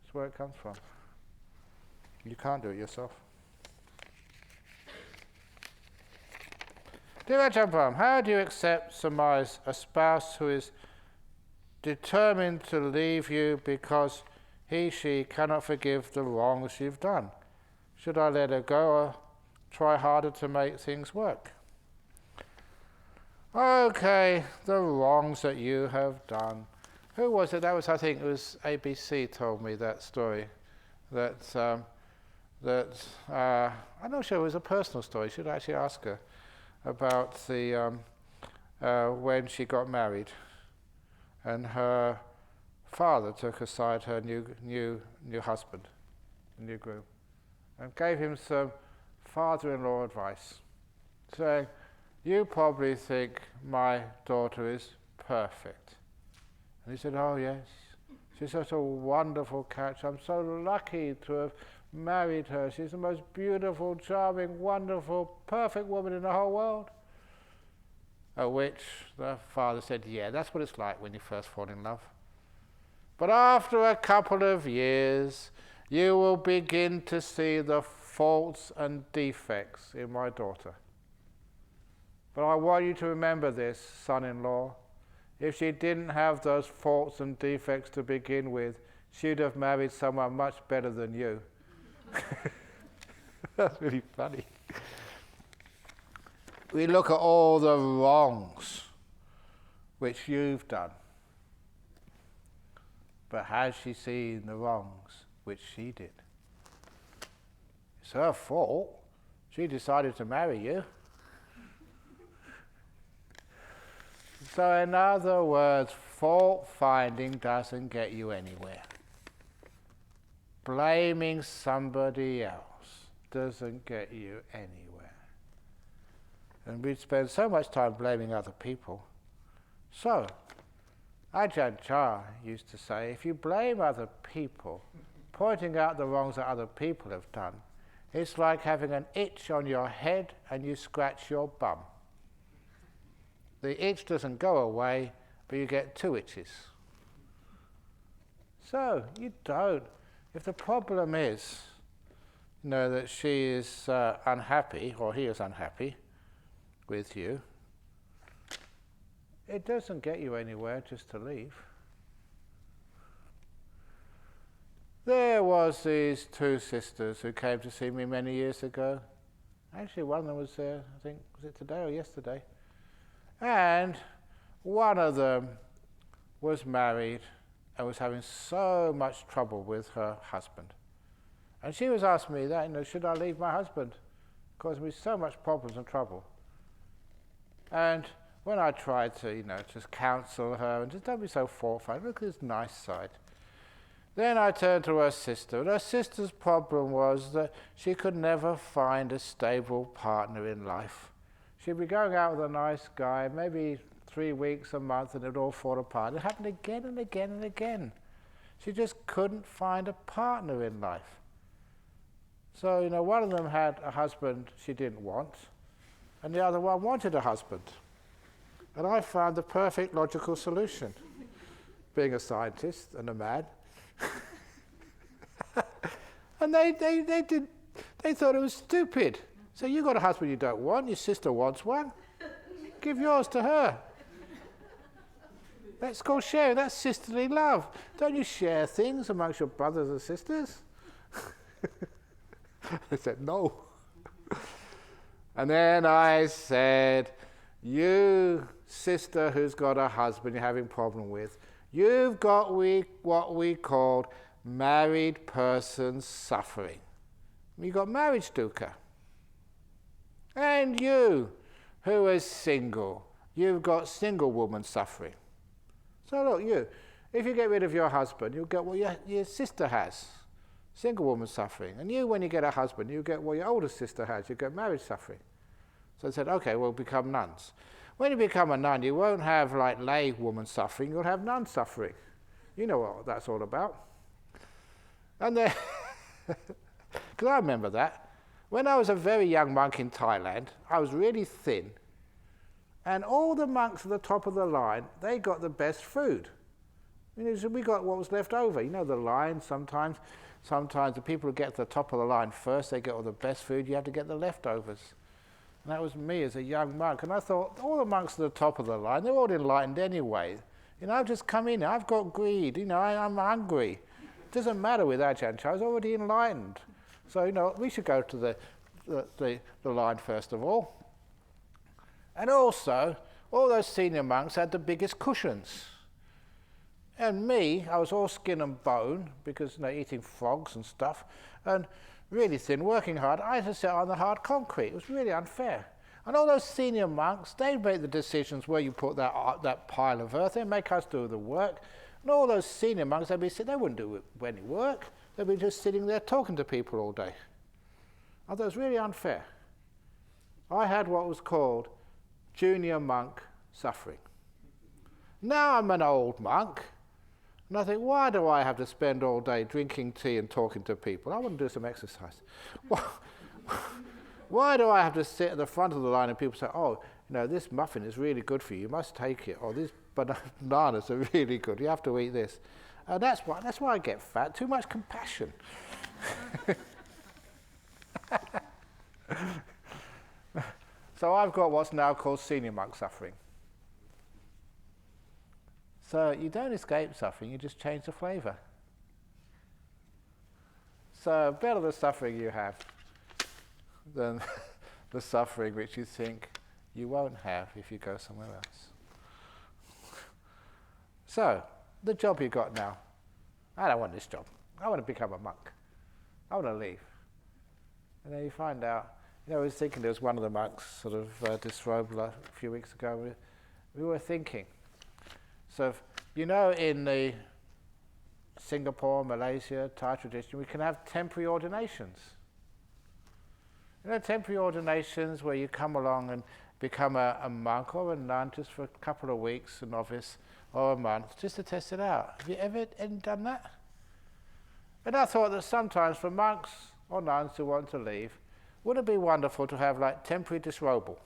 Speaker 1: That's where it comes from. You can't do it yourself. Dear Ajahn Brahm, how do you accept, surmise, a spouse who is determined to leave you because she cannot forgive the wrongs you've done? Should I let her go or try harder to make things work? Okay, the wrongs that you have done. Who was it? That was, I think it was ABC told me that story. I'm not sure it was a personal story. Should I actually ask her about the when she got married, and her father took aside her new husband, the new groom, and gave him some father-in-law advice, saying, "You probably think my daughter is perfect." And he said, "Oh yes, she's such a wonderful catch. I'm so lucky to have married her. She's the most beautiful, charming, wonderful, perfect woman in the whole world." At which the father said, "Yeah, that's what it's like when you first fall in love. But after a couple of years, you will begin to see the faults and defects in my daughter. But I want you to remember this, son-in-law. If she didn't have those faults and defects to begin with, she'd have married someone much better than you." That's really funny. We look at all the wrongs which you've done. But has she seen the wrongs which she did? It's her fault. She decided to marry you. So in other words, fault finding doesn't get you anywhere. Blaming somebody else doesn't get you anywhere. And we spend so much time blaming other people. So, Ajahn used to say, if you blame other people, pointing out the wrongs that other people have done, it's like having an itch on your head and you scratch your bum. The itch doesn't go away, but you get two itches. So, you don't. If the problem is, that she is unhappy, or he is unhappy with you, it doesn't get you anywhere just to leave. There was these two sisters who came to see me many years ago. Actually, one of them was there, I think, was it today or yesterday? And one of them was married and was having so much trouble with her husband. And she was asking me that, should I leave my husband? Causing me so much problems and trouble. And when I tried to, just counsel her and just don't be so fault-finding, look at this nice side. Then I turned to her sister, and her sister's problem was that she could never find a stable partner in life. She'd be going out with a nice guy, maybe 3 weeks, a month, and it'd all fall apart. It happened again and again and again. She just couldn't find a partner in life. So, one of them had a husband she didn't want, and the other one wanted a husband. And I found the perfect logical solution, being a scientist and a man. And they thought it was stupid. So you got a husband you don't want, your sister wants one, give yours to her. That's called sharing, that's sisterly love. Don't you share things amongst your brothers and sisters? They said, no. And then I said, you sister who's got a husband you're having a problem with, you've got what we called married person suffering. You've got marriage dukkha. And you who is single, you've got single woman suffering. So look, if you get rid of your husband, you'll get what your sister has, single woman suffering. And you, when you get a husband, you get what your older sister has, you get marriage suffering. So I said, okay, we'll become nuns. When you become a nun, you won't have like lay woman suffering, you'll have nun suffering. You know what that's all about. And then, because I remember that. When I was a very young monk in Thailand, I was really thin. And all the monks at the top of the line, they got the best food. So we got what was left over. The line, sometimes the people who get to the top of the line first, they get all the best food, you have to get the leftovers. And that was me as a young monk. And I thought, all the monks at the top of the line, they're all enlightened anyway. I've just come in, I've got greed, I'm hungry. It doesn't matter with Ajahn, I was already enlightened. So, we should go to the line first of all. And also, all those senior monks had the biggest cushions. And me, I was all skin and bone, because eating frogs and stuff, and really thin, working hard. I had to sit on the hard concrete. It was really unfair. And all those senior monks, they'd make the decisions where you put that pile of earth. They'd make us do the work. And all those senior monks, they wouldn't do any work. They'd be just sitting there talking to people all day. I thought it was really unfair. I had what was called junior monk suffering. Now I'm an old monk, and I think, why do I have to spend all day drinking tea and talking to people? I want to do some exercise. Why do I have to sit at the front of the line and people say, oh, this muffin is really good for you, you must take it, or these bananas are really good, you have to eat this. That's why I get fat, too much compassion. So I've got what's now called senior monk suffering. So you don't escape suffering, you just change the flavour. So better the suffering you have than the suffering which you think you won't have if you go somewhere else. So, the job you got now, I don't want this job. I want to become a monk. I want to leave. And then you find out, I was thinking, there was one of the monks sort of disrobed a few weeks ago. We were thinking, so in the Singapore, Malaysia, Thai tradition, we can have temporary ordinations. Temporary ordinations where you come along and become a monk or a nun just for a couple of weeks, a novice, or a month, just to test it out. Have you ever done that? And I thought that sometimes for monks or nuns who want to leave, wouldn't it be wonderful to have temporary disrobal?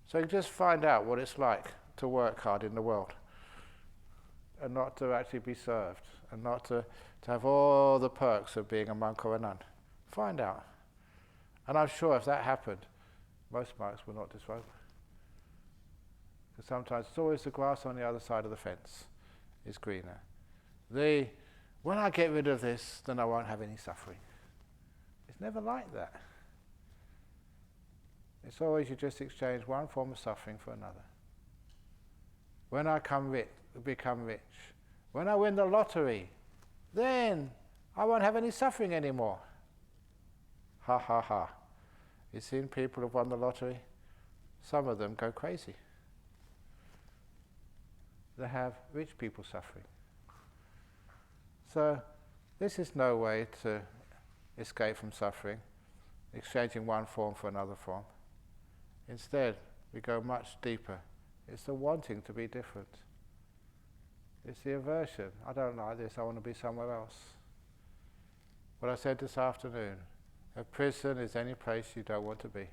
Speaker 1: So you just find out what it's like to work hard in the world and not to actually be served and not to have all the perks of being a monk or a nun. Find out. And I'm sure if that happened, most monks will not disrobe. Because sometimes it's always the grass on the other side of the fence is greener. When I get rid of this, then I won't have any suffering. It's never like that. It's always you just exchange one form of suffering for another. When I become rich, when I win the lottery, then I won't have any suffering anymore. Ha ha ha. You've seen people who've won the lottery? Some of them go crazy. They have rich people suffering. So this is no way to escape from suffering, exchanging one form for another form. Instead, we go much deeper. It's the wanting to be different. It's the aversion. I don't like this, I want to be somewhere else. What I said this afternoon, a prison is any place you don't want to be.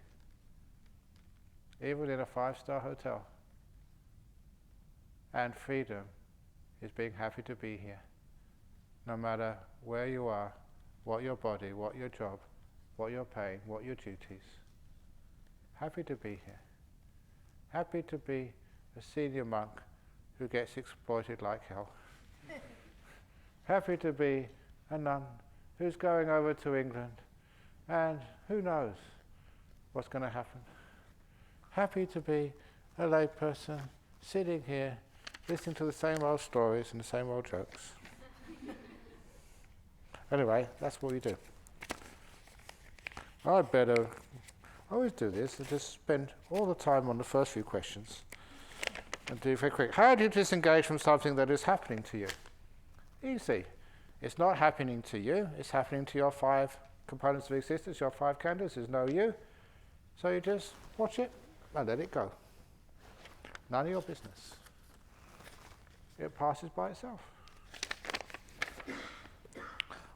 Speaker 1: Even in a 5-star hotel. And freedom is being happy to be here. No matter where you are, what your body, what your job, what your pain, what your duties. Happy to be here. Happy to be a senior monk who gets exploited like hell. Happy to be a nun who's going over to England and who knows what's going to happen. Happy to be a lay person sitting here listening to the same old stories and the same old jokes. Anyway, that's what we do. I better always do this and just spend all the time on the first few questions and do very quick. How do you disengage from something that is happening to you? Easy. It's not happening to you, it's happening to your 5 components of existence, your 5 khandhas. There's no you. So you just watch it and let it go. None of your business. It passes by itself.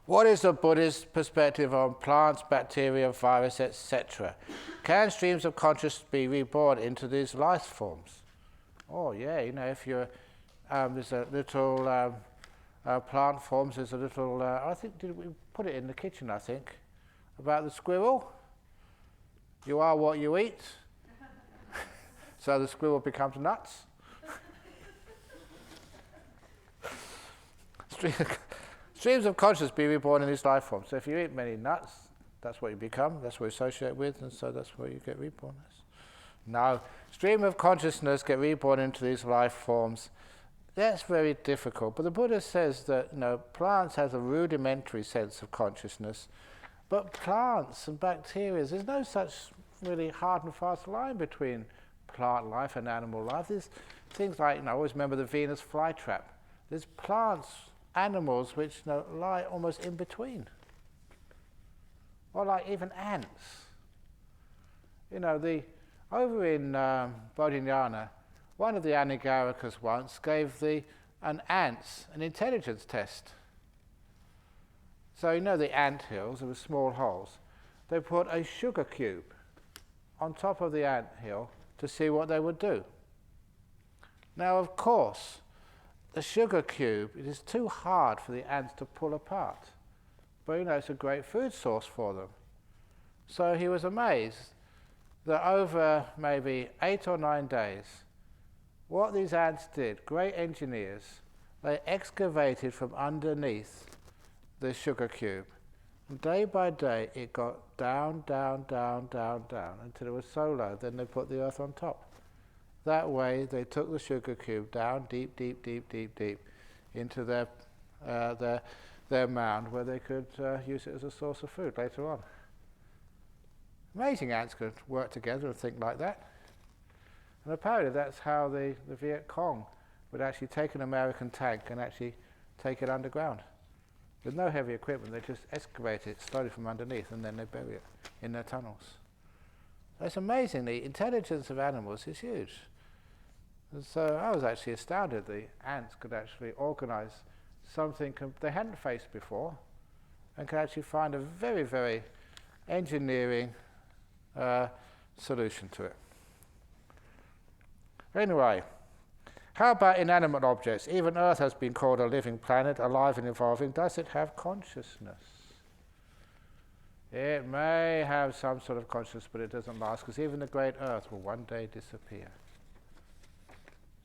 Speaker 1: What is the Buddhist perspective on plants, bacteria, virus, etc.? Can streams of consciousness be reborn into these life forms? Oh yeah, if you're, there's a little plant forms, there's a little, I think, did we put it in the kitchen, I think, about the squirrel? You are what you eat. So the squirrel becomes nuts. Streams of consciousness be reborn in these life forms. So if you eat many nuts, that's what you become, that's what you associate with, and so that's what you get reborn as. Now, stream of consciousness get reborn into these life forms. That's very difficult. But the Buddha says that plants has a rudimentary sense of consciousness, but plants and bacteria, there's no such really hard and fast line between plant life and animal life. There's things like, I always remember the Venus flytrap. There's plants, animals which lie almost in between. Or like even ants. Over in Bodhinyana, one of the Anigarikas once gave an ants an intelligence test. So the ant hills, there were small holes. They put a sugar cube on top of the ant hill to see what they would do. Now, of course, the sugar cube, it is too hard for the ants to pull apart. But it's a great food source for them. So he was amazed that over maybe 8 or 9 days, what these ants did, great engineers, they excavated from underneath the sugar cube. And day by day, it got down, down, down, down, down, until it was so low, then they put the earth on top. That way, they took the sugar cube down deep, deep, deep, deep, deep into their mound, where they could use it as a source of food later on. Amazing ants could work together and think like that. And apparently that's how the Viet Cong would actually take an American tank and actually take it underground. With no heavy equipment, they just excavate it slowly from underneath and then they bury it in their tunnels. It's amazing. The intelligence of animals is huge. And so I was actually astounded the ants could actually organize something they hadn't faced before and could actually find a very, very engineering solution to it. Anyway, how about inanimate objects? Even Earth has been called a living planet, alive and evolving. Does it have consciousness? It may have some sort of consciousness, but it doesn't last, because even the great Earth will one day disappear.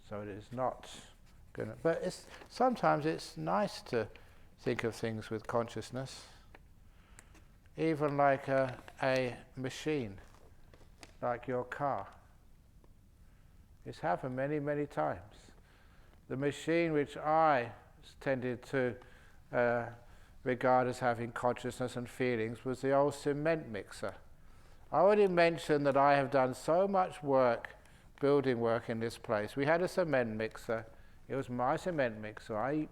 Speaker 1: So it is not going to... But sometimes it's nice to think of things with consciousness. Even like a machine, like your car. It's happened many, many times. The machine which I tended to regard as having consciousness and feelings was the old cement mixer. I already mentioned that I have done so much work, building work in this place. We had a cement mixer. It was my cement mixer. I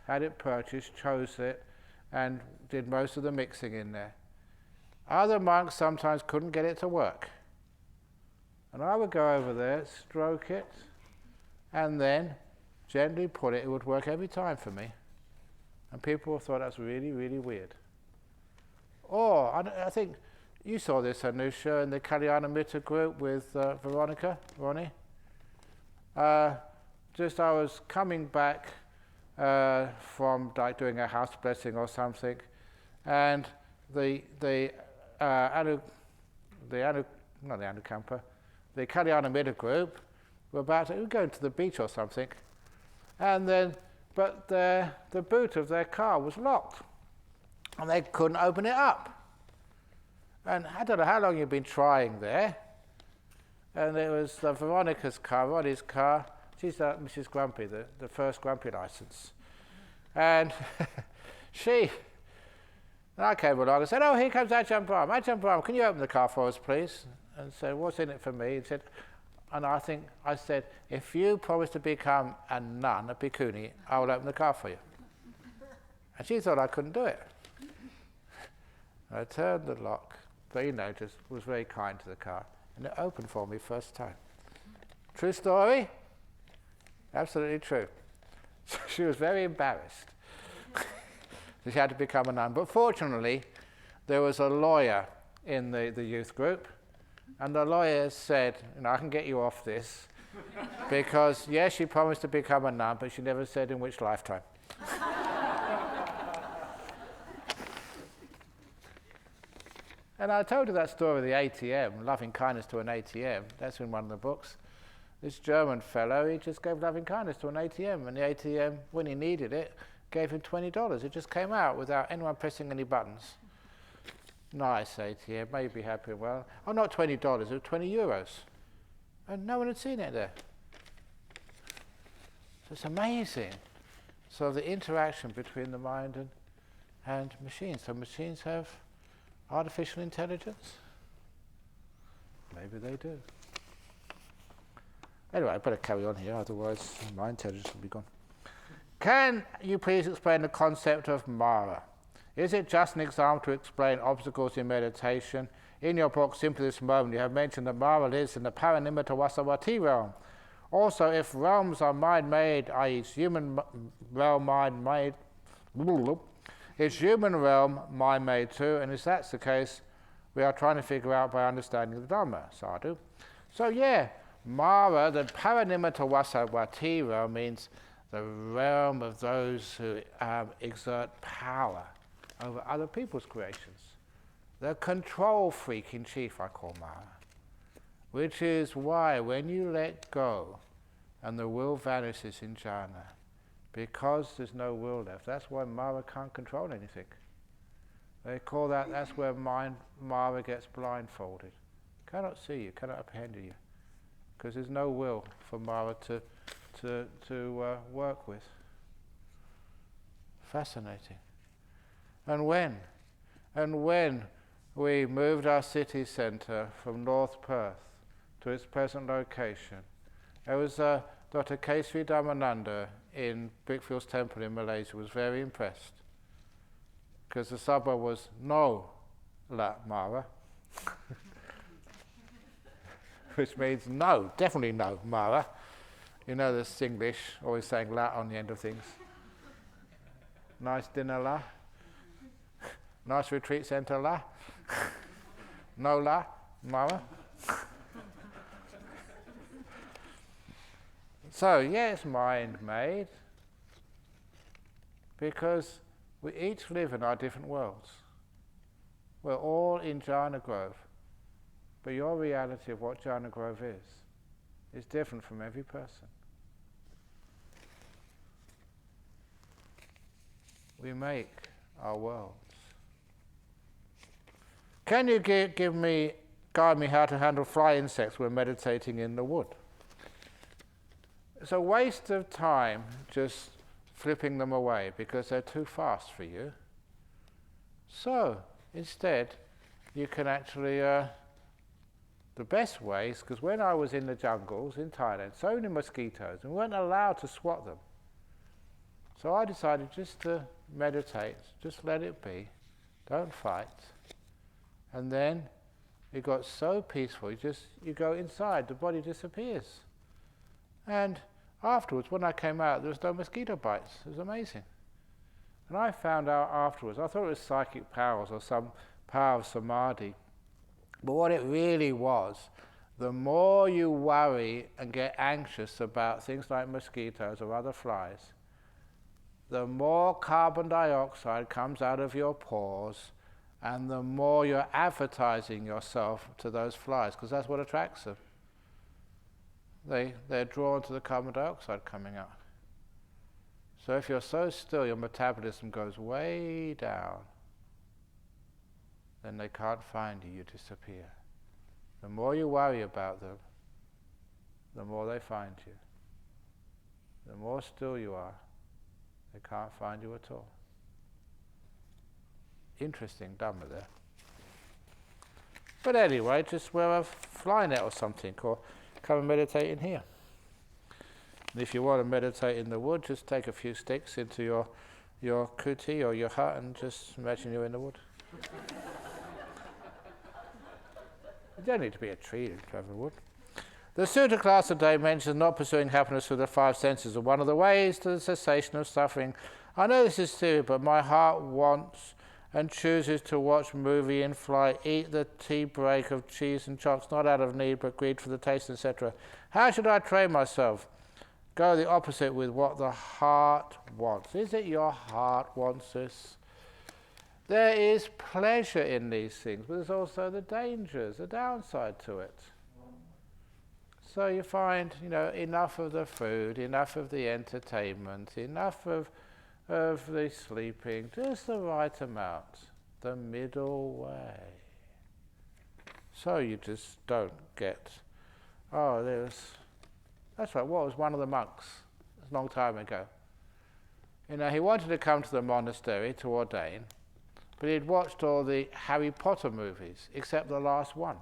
Speaker 1: had it purchased, chose it, and did most of the mixing in there. Other monks sometimes couldn't get it to work. And I would go over there, stroke it, and then gently pull it. It would work every time for me. And people thought that was really, really weird. Or, I think you saw this, Anusha, in the Kalyanamitta group with Ronnie. Just I was coming back from like doing a house blessing or something, and the Kalyanamitta group were about to go to the beach or something, and then but the boot of their car was locked, and they couldn't open it up. And I don't know how long you've been trying there, and it was Veronica's car, Ronnie's car. She's Mrs. Grumpy, the first Grumpy license. And I came along and said, "Oh, here comes Ajahn Brahm. Ajahn Brahm, can you open the car for us, please?" And said, "What's in it for me?" He said, and I said, "If you promise to become a nun, a bhikkhuni, I will open the car for you." And she thought I couldn't do it. I turned the lock, but just was very kind to the car, and it opened for me first time. True story? Absolutely true. So she was very embarrassed. She had to become a nun. But fortunately, there was a lawyer in the youth group, and the lawyer said, "I can get you off this," because yes, she promised to become a nun, but she never said in which lifetime. And I told you that story of the ATM, loving kindness to an ATM. That's in one of the books. This German fellow, he just gave loving kindness to an ATM, and the ATM, when he needed it, gave him $20. It just came out without anyone pressing any buttons. Nice ATM, maybe happy and well. Oh, not $20, it was €20. And no one had seen it there. So it's amazing. So the interaction between the mind and machines. So machines have artificial intelligence? Maybe they do. Anyway, I better carry on here, otherwise my intelligence will be gone. Can you please explain the concept of Mara? Is it just an example to explain obstacles in meditation? In your book, Simply This Moment, you have mentioned that Mara lives in the paranimittavasavati realm. Also, if realms are mind-made, i.e. human realm mind-made, is human realm mind-made too? And if that's the case, we are trying to figure out by understanding the Dhamma, sadhu. So yeah, Mara, the paranimittavasavati realm, means the realm of those who exert power over other people's creations. The control freak in chief, I call Mara. Which is why when you let go and the will vanishes in jhana, because there's no will left, that's why Mara can't control anything. They call that, that's where Mara gets blindfolded. Cannot see you, cannot apprehend you, because there's no will for Mara to work with. Fascinating. And when we moved our city centre from North Perth to its present location, there was Dr. Kesri Dhammananda in Brickfield's temple in Malaysia was very impressed, because the sabba was no la Mara, which means no, definitely no Mara. You know this Singlish, always saying la on the end of things. Nice dinner la. Nice retreat centre la. No la, Mara. So yes, mind-made, because we each live in our different worlds. We're all in Jhana Grove, but your reality of what Jhana Grove is different from every person. We make our worlds. Can you guide me how to handle fly insects when meditating in the wood? It's a waste of time just flipping them away because they're too fast for you. So instead, you can actually, the best way is, because when I was in the jungles in Thailand, so many mosquitoes, and we weren't allowed to swat them. So I decided just to meditate, just let it be, don't fight. And then it got so peaceful, you go inside, the body disappears. And afterwards, when I came out, there was no mosquito bites. It was amazing. And I found out afterwards, I thought it was psychic powers or some power of samadhi. But what it really was, the more you worry and get anxious about things like mosquitoes or other flies, the more carbon dioxide comes out of your pores, and the more you're advertising yourself to those flies, because that's what attracts them. They're drawn to the carbon dioxide coming out. So if you're so still, your metabolism goes way down, then they can't find you, you disappear. The more you worry about them, the more they find you. The more still you are, they can't find you at all. Interesting Dhamma there. But anyway, just wear a fly net or something, or come and meditate in here. And if you want to meditate in the wood, just take a few sticks into your kuti or your hut and just imagine you're in the wood. You don't need to be a tree to have a wood. The sutta class today mentions not pursuing happiness through the five senses as one of the ways to the cessation of suffering. I know this is theory, but my heart wants and chooses to watch movie in flight, eat the tea break of cheese and chocs, not out of need, but greed for the taste, etc. How should I train myself? Go the opposite with what the heart wants. Is it your heart wants this? there is pleasure in these things, but there's also the dangers, the downside to it. So you find, enough of the food, enough of the entertainment, enough of the sleeping, just the right amount, the middle way. So you just don't get, that's right, what was one of the monks, a long time ago. He wanted to come to the monastery to ordain, but he'd watched all the Harry Potter movies, except the last one.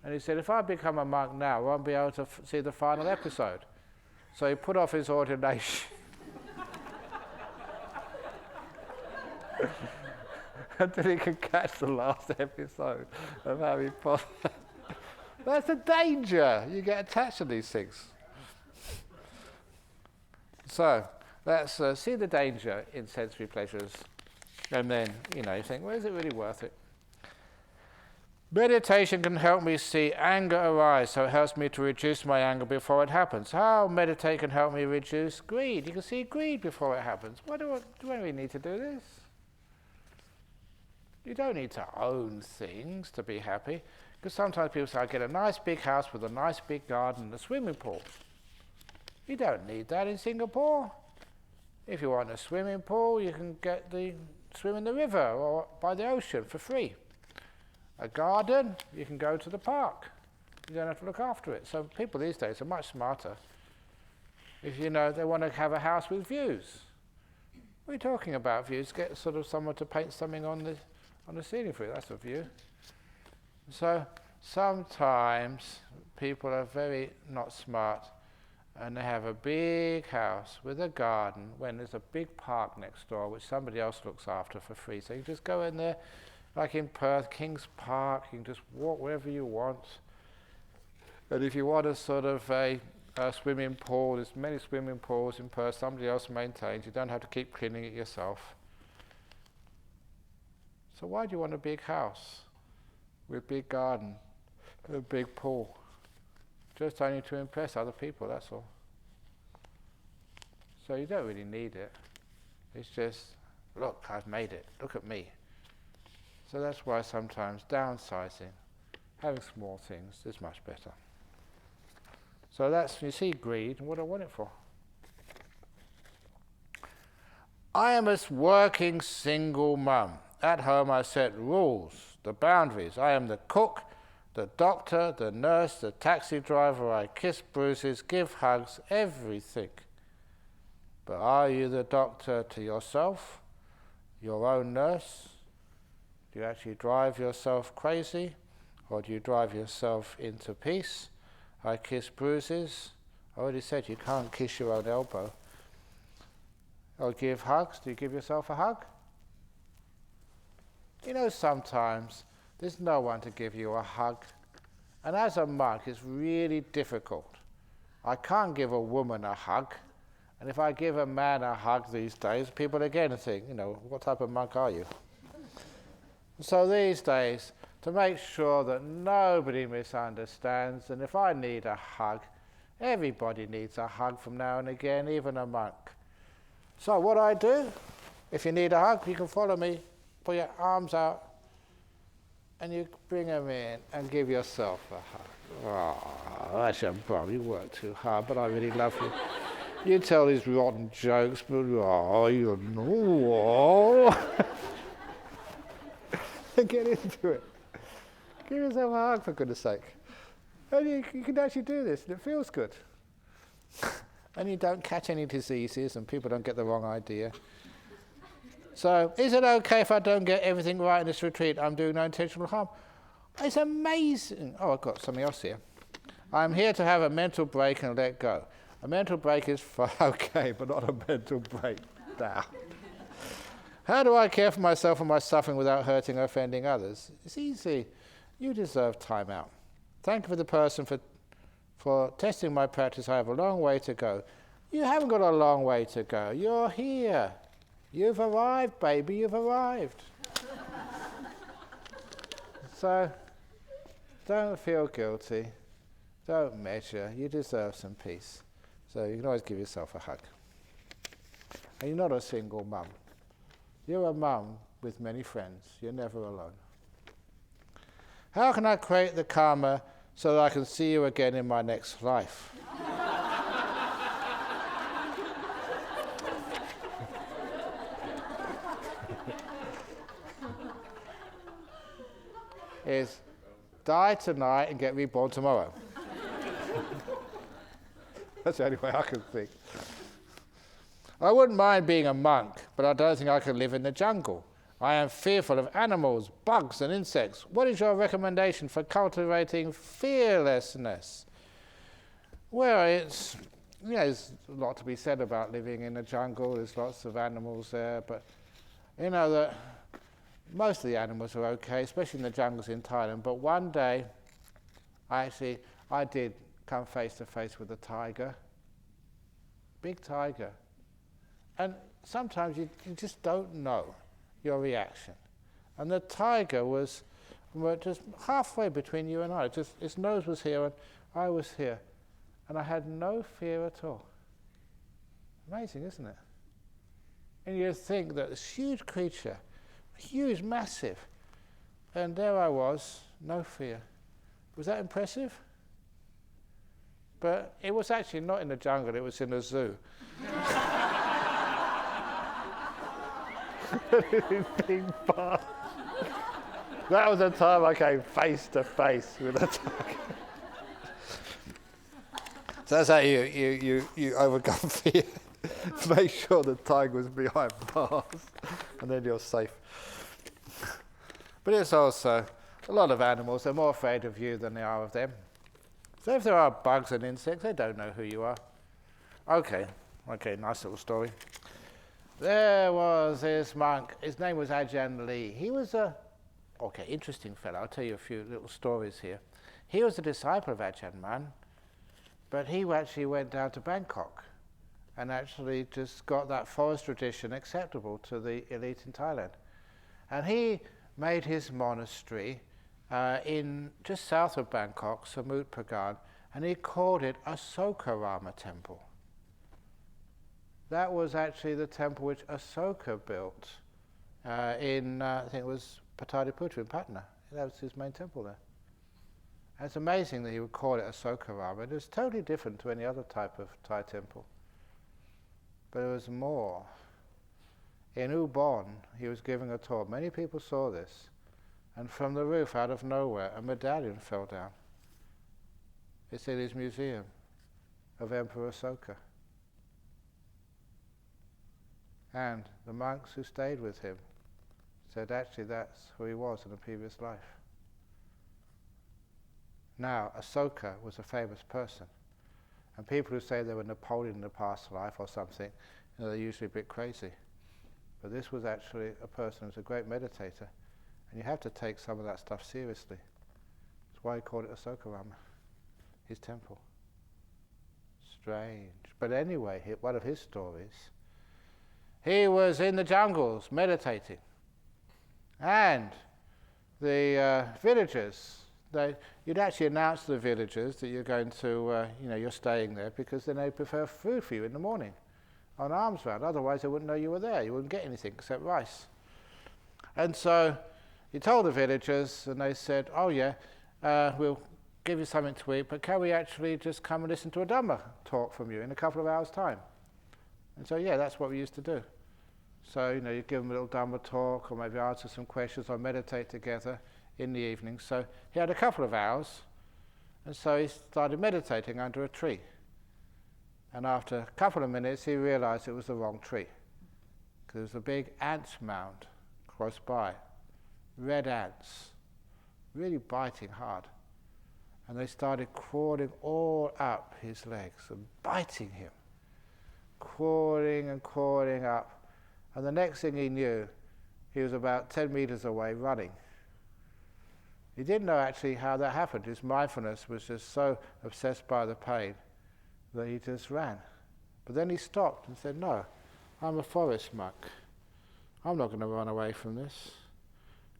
Speaker 1: And he said, if I become a monk now, I won't be able to see the final episode. So he put off his ordination until he could catch the last episode of Harry Potter. That's a danger. You get attached to these things. So let's see the danger in sensory pleasures. And then, you think, well, is it really worth it? Meditation can help me see anger arise, so it helps me to reduce my anger before it happens. How meditate can help me reduce greed? You can see greed before it happens. Do we need to do this? You don't need to own things to be happy, because sometimes people say, I get a nice big house with a nice big garden and a swimming pool. You don't need that in Singapore. If you want a swimming pool, you can swim in the river or by the ocean for free. A garden, you can go to the park. You don't have to look after it. So people these days are much smarter. If they want to have a house with views. What are you talking about views? Get sort of someone to paint something on the ceiling for you. That's a view. So sometimes people are very not smart, and they have a big house with a garden when there's a big park next door which somebody else looks after for free. So you just go in there, like in Perth, King's Park, you can just walk wherever you want. And if you want a sort of a swimming pool, there's many swimming pools in Perth, somebody else maintains, you don't have to keep cleaning it yourself. So why do you want a big house with a big garden and a big pool? Just only to impress other people, that's all. So you don't really need it. It's just, look, I've made it, look at me. So that's why sometimes downsizing, having small things, is much better. So that's, you see greed, and what do I want it for? I am a working single mum. At home I set rules, the boundaries. I am the cook, the doctor, the nurse, the taxi driver. I kiss bruises, give hugs, everything. But are you the doctor to yourself, your own nurse? Do you actually drive yourself crazy, or do you drive yourself into peace? I kiss bruises. I already said you can't kiss your own elbow. Or give hugs. Do you give yourself a hug? Sometimes there's no one to give you a hug. And as a monk, it's really difficult. I can't give a woman a hug. And if I give a man a hug these days, people again think, what type of monk are you? So these days, to make sure that nobody misunderstands, and if I need a hug, everybody needs a hug from now and again, even a monk. So what I do, if you need a hug, you can follow me, put your arms out, and you bring them in and give yourself a hug. Oh, actually, Brahm, you work too hard, but I really love you. You tell these rotten jokes, but you know. Get into it. Give yourself a hug, for goodness sake. And you can actually do this, and it feels good. And you don't catch any diseases, and people don't get the wrong idea. So, is it okay if I don't get everything right in this retreat? I'm doing no intentional harm. It's amazing. Oh, I've got something else here. I'm here to have a mental break and let go. A mental break is okay, but not a mental breakdown. How do I care for myself and my suffering without hurting or offending others? It's easy. You deserve time out. Thank you for the person for testing my practice. I have a long way to go. You haven't got a long way to go. You're here. You've arrived, baby. You've arrived. So don't feel guilty. Don't measure. You deserve some peace. So you can always give yourself a hug. And you're not a single mum. You're a mum with many friends. You're never alone. How can I create the karma so that I can see you again in my next life? Is die tonight and get reborn tomorrow. That's the only way I can think. I wouldn't mind being a monk, but I don't think I can live in the jungle. I am fearful of animals, bugs and insects. What is your recommendation for cultivating fearlessness? Well, there's a lot to be said about living in the jungle. There's lots of animals there, but that most of the animals are okay, especially in the jungles in Thailand. But one day, I did come face to face with a tiger, big tiger. And sometimes you just don't know your reaction. And the tiger was just halfway between you and I. Just his nose was here and I was here. And I had no fear at all. Amazing, isn't it? And you think that this huge creature, huge, massive, and there I was, no fear. Was that impressive? But it was actually not in the jungle, it was in a zoo. That was the time I came face to face with a tiger. So that's how you overcome fear. Make sure the tiger was behind bars, and then you're safe. But it's also a lot of animals, they're more afraid of you than they are of them. So if there are bugs and insects, they don't know who you are. Okay, nice little story. There was this monk, his name was Ajahn. He was interesting fellow. I'll tell you a few little stories here. He was a disciple of Ajahn, but he actually went down to Bangkok and actually just got that forest tradition acceptable to the elite in Thailand. And he made his monastery in just south of Bangkok, Samut Pragan, and he called it Asokarama Temple. That was actually the temple which Asoka built in, I think it was Pataliputra in Patna. That was his main temple there. And it's amazing that he would call it Asokarama. It was totally different to any other type of Thai temple. But it was more. In Ubon, he was giving a talk. Many people saw this. And from the roof, out of nowhere, a medallion fell down. It's in his museum of Emperor Asoka. And the monks who stayed with him said actually that's who he was in a previous life. Now, Asoka was a famous person. And people who say they were Napoleon in a past life or something, they're usually a bit crazy. But this was actually a person who was a great meditator. And you have to take some of that stuff seriously. That's why he called it Asokarama, his temple. Strange. But anyway, one of his stories, he was in the jungles meditating. And the villagers, you'd actually announce to the villagers that you're going to, you're staying there, because then they prepare food for you in the morning on alms round. Otherwise they wouldn't know you were there. You wouldn't get anything except rice. And so he told the villagers, and they said, we'll give you something to eat, but can we actually just come and listen to a Dhamma talk from you in a couple of hours' time? And so, that's what we used to do. So, you give them a little Dhamma talk, or maybe answer some questions, or meditate together in the evening. So he had a couple of hours, and so he started meditating under a tree. And after a couple of minutes, he realized it was the wrong tree, because there was a big ant mound close by, red ants, really biting hard. And they started crawling all up his legs and biting him, crawling and crawling up. And the next thing he knew, he was about 10 meters away running. He didn't know actually how that happened. His mindfulness was just so obsessed by the pain that he just ran. But then he stopped and said, no, I'm a forest monk. I'm not going to run away from this.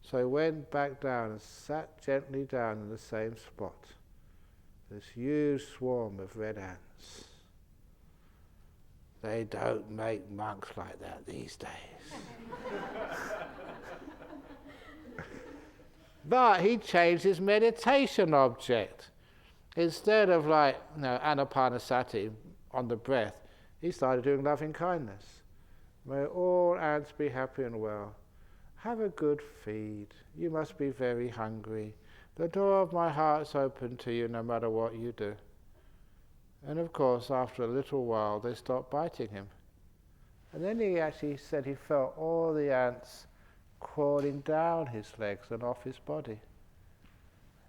Speaker 1: So he went back down and sat gently down in the same spot. This huge swarm of red ants. They don't make monks like that these days. But he changed his meditation object. Instead of anapanasati on the breath, he started doing loving kindness. May all ants be happy and well. Have a good feed. You must be very hungry. The door of my heart's open to you no matter what you do. And of course, after a little while, they stopped biting him. And then he actually said he felt all the ants crawling down his legs and off his body.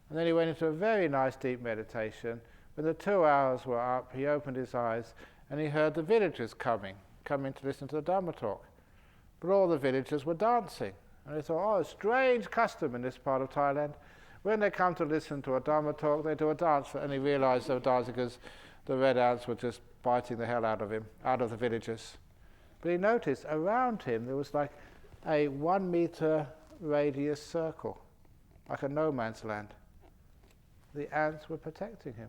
Speaker 1: And then he went into a very nice deep meditation. When the 2 hours were up, he opened his eyes and he heard the villagers coming to listen to the Dhamma talk. But all the villagers were dancing. And he thought, a strange custom in this part of Thailand. When they come to listen to a Dhamma talk, they do a dance. And he realized they were dancing because the red ants were just biting the hell out of him, out of the villagers. But he noticed around him there was like a 1 meter radius circle, like a no man's land. The ants were protecting him.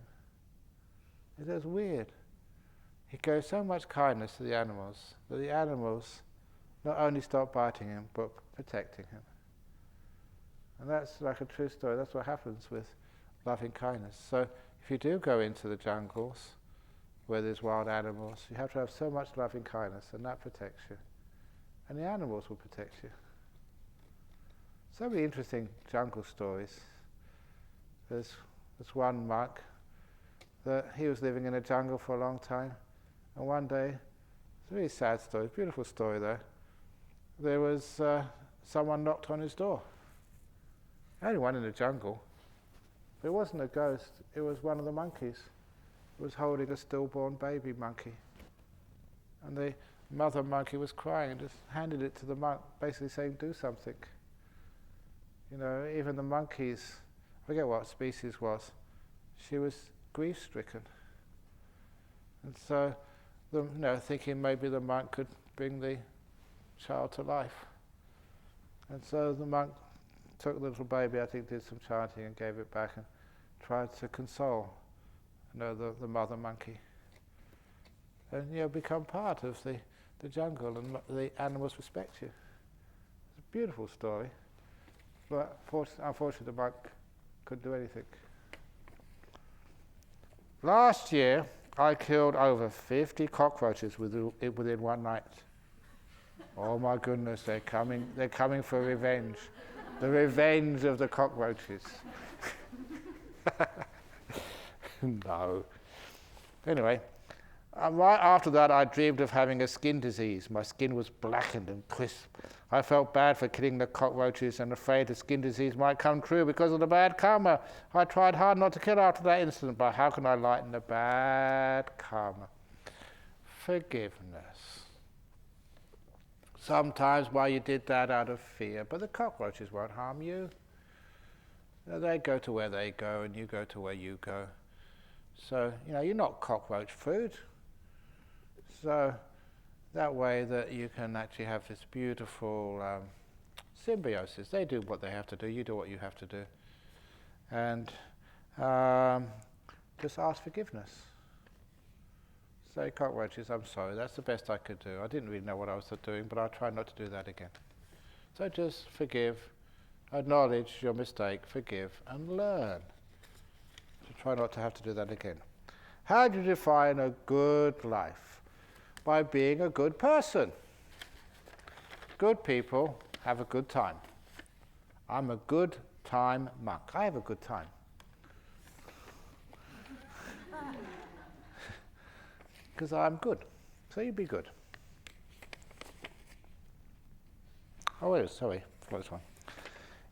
Speaker 1: It was weird. He gave so much kindness to the animals that the animals not only stopped biting him, but protecting him. And that's like a true story. That's what happens with loving kindness. So if you do go into the jungles where there's wild animals, you have to have so much loving kindness, and that protects you. And the animals will protect you. So many interesting jungle stories. There's one monk that he was living in a jungle for a long time, and one day, it's a really sad story, beautiful story though, there was someone knocked on his door. Only one in the jungle. But it wasn't a ghost, it was one of the monkeys. It was holding a stillborn baby monkey. And the mother monkey was crying and just handed it to the monk, basically saying, do something. You know, even the monkeys, I forget what species was, she was grief-stricken. And so, thinking maybe the monk could bring the child to life. And so the monk took the little baby, I think did some chanting and gave it back and tried to console the mother monkey. And become part of the jungle, and the animals respect you. It's a beautiful story, but unfortunately the monk couldn't do anything. Last year I killed over 50 cockroaches within one night. Oh my goodness, they're coming for revenge. The revenge of the cockroaches. No. Anyway, right after that I dreamed of having a skin disease. My skin was blackened and crisp. I felt bad for killing the cockroaches and afraid the skin disease might come true because of the bad karma. I tried hard not to kill after that incident, but how can I lighten the bad karma? Forgiveness. Sometimes you did that out of fear, but the cockroaches won't harm you. They go to where they go and you go to where you go. So, you're not cockroach food. So that way that you can actually have this beautiful symbiosis. They do what they have to do, you do what you have to do. And just ask forgiveness. Say, cockroaches, I'm sorry, that's the best I could do. I didn't really know what I was doing, but I'll try not to do that again. So just forgive, acknowledge your mistake, forgive, and learn. So try not to have to do that again. How do you define a good life? By being a good person. Good people have a good time. I'm a good time monk. I have a good time. Because I'm good. So you be good. Oh, wait, sorry. This one.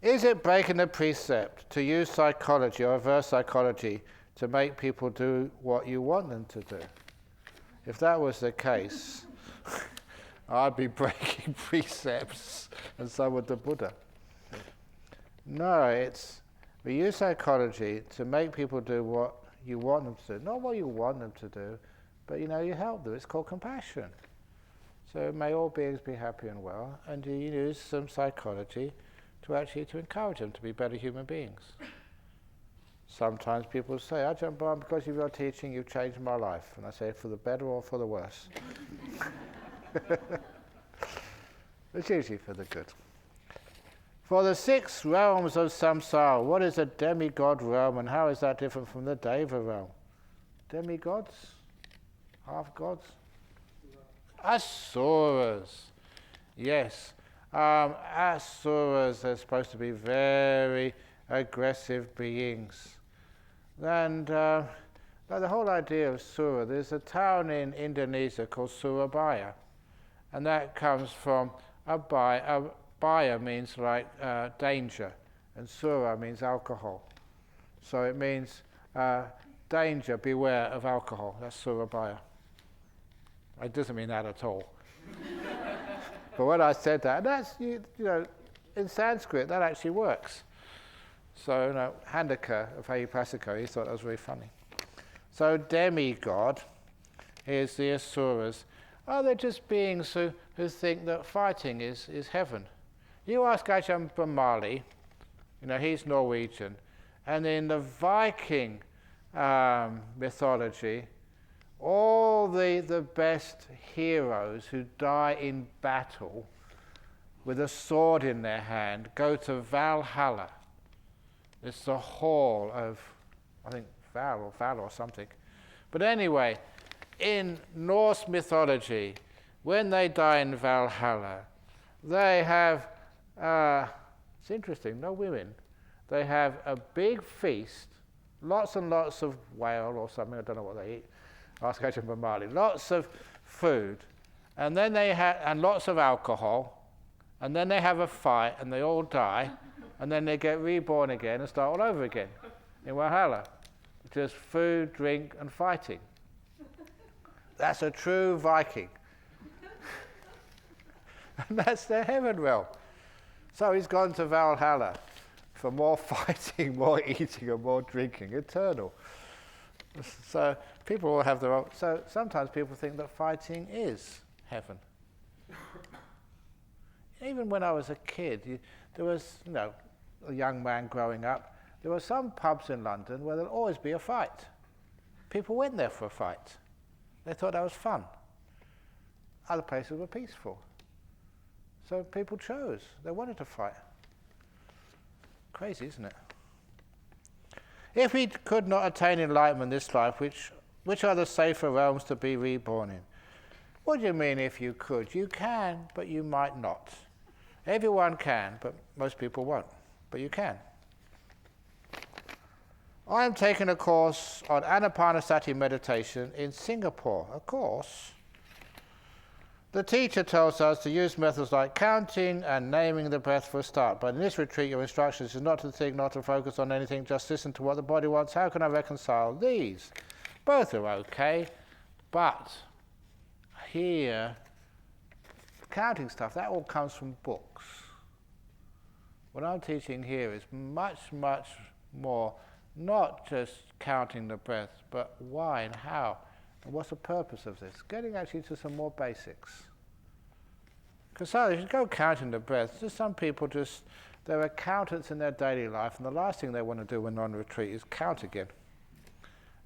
Speaker 1: Is it breaking the precept to use psychology or reverse psychology to make people do what you want them to do? If that was the case, I'd be breaking precepts, and so would the Buddha. No, we use psychology to make people do what you want them to do. Not what you want them to do, but you help them. It's called compassion. So may all beings be happy and well, and you use some psychology to encourage them to be better human beings. Sometimes people say, Ajahn Brahm, because of your teaching, you've changed my life. And I say, for the better or for the worse? It's usually for the good. For the 6 realms of samsara, what is a demigod realm and how is that different from the deva realm? Demigods? Half-gods? Asuras. Yes. Asuras are supposed to be very aggressive beings. And the whole idea of Sura, there's a town in Indonesia called Surabaya. And that comes from Abaya. Abaya means like danger, and Sura means alcohol. So it means danger, beware of alcohol. That's Surabaya. It doesn't mean that at all. But when I said that, that's, you know, in Sanskrit, that actually works. So, you know, Handaka of Ayupasika, he thought that was very funny. So demigod is the Asuras. Oh, they're just beings who think that fighting is heaven. You ask Ajahn Brahmali, you know, he's Norwegian, and in the Viking mythology, all the best heroes who die in battle with a sword in their hand go to Valhalla. It's the hall of, I think, Val or something. But anyway, in Norse mythology, when they die in Valhalla, they have, it's interesting, no women. They have a big feast, lots and lots of whale or something, I don't know what they eat. Ask Ajahn Brahmali. Lots of food, and then they have, and lots of alcohol, and then they have a fight, and they all die, and then they get reborn again and start all over again in Valhalla. Just food, drink, and fighting. That's a true Viking. And that's their heaven realm. So he's gone to Valhalla for more fighting, more eating, and more drinking, eternal. So people all have their own. So sometimes people think that fighting is heaven. Even when I was a kid, there was, you know, a young man growing up, there were some pubs in London where there'd always be a fight. People went there for a fight. They thought that was fun. Other places were peaceful. So people chose. They wanted to fight. Crazy, isn't it? If we could not attain enlightenment in this life, which are the safer realms to be reborn in? What do you mean if you could? You can, but you might not. Everyone can, but most people won't. But you can. I am taking a course on anapanasati meditation in Singapore. A course. The teacher tells us to use methods like counting and naming the breath for a start. But in this retreat, your instructions is not to think, not to focus on anything, just listen to what the body wants. How can I reconcile these? Both are okay, but here, counting stuff, that all comes from books. What I'm teaching here is much, much more, not just counting the breath, but why and how. And what's the purpose of this? Getting actually to some more basics. Because so if you go counting the breath, just some people just, they're accountants in their daily life, and the last thing they want to do when on retreat is count again.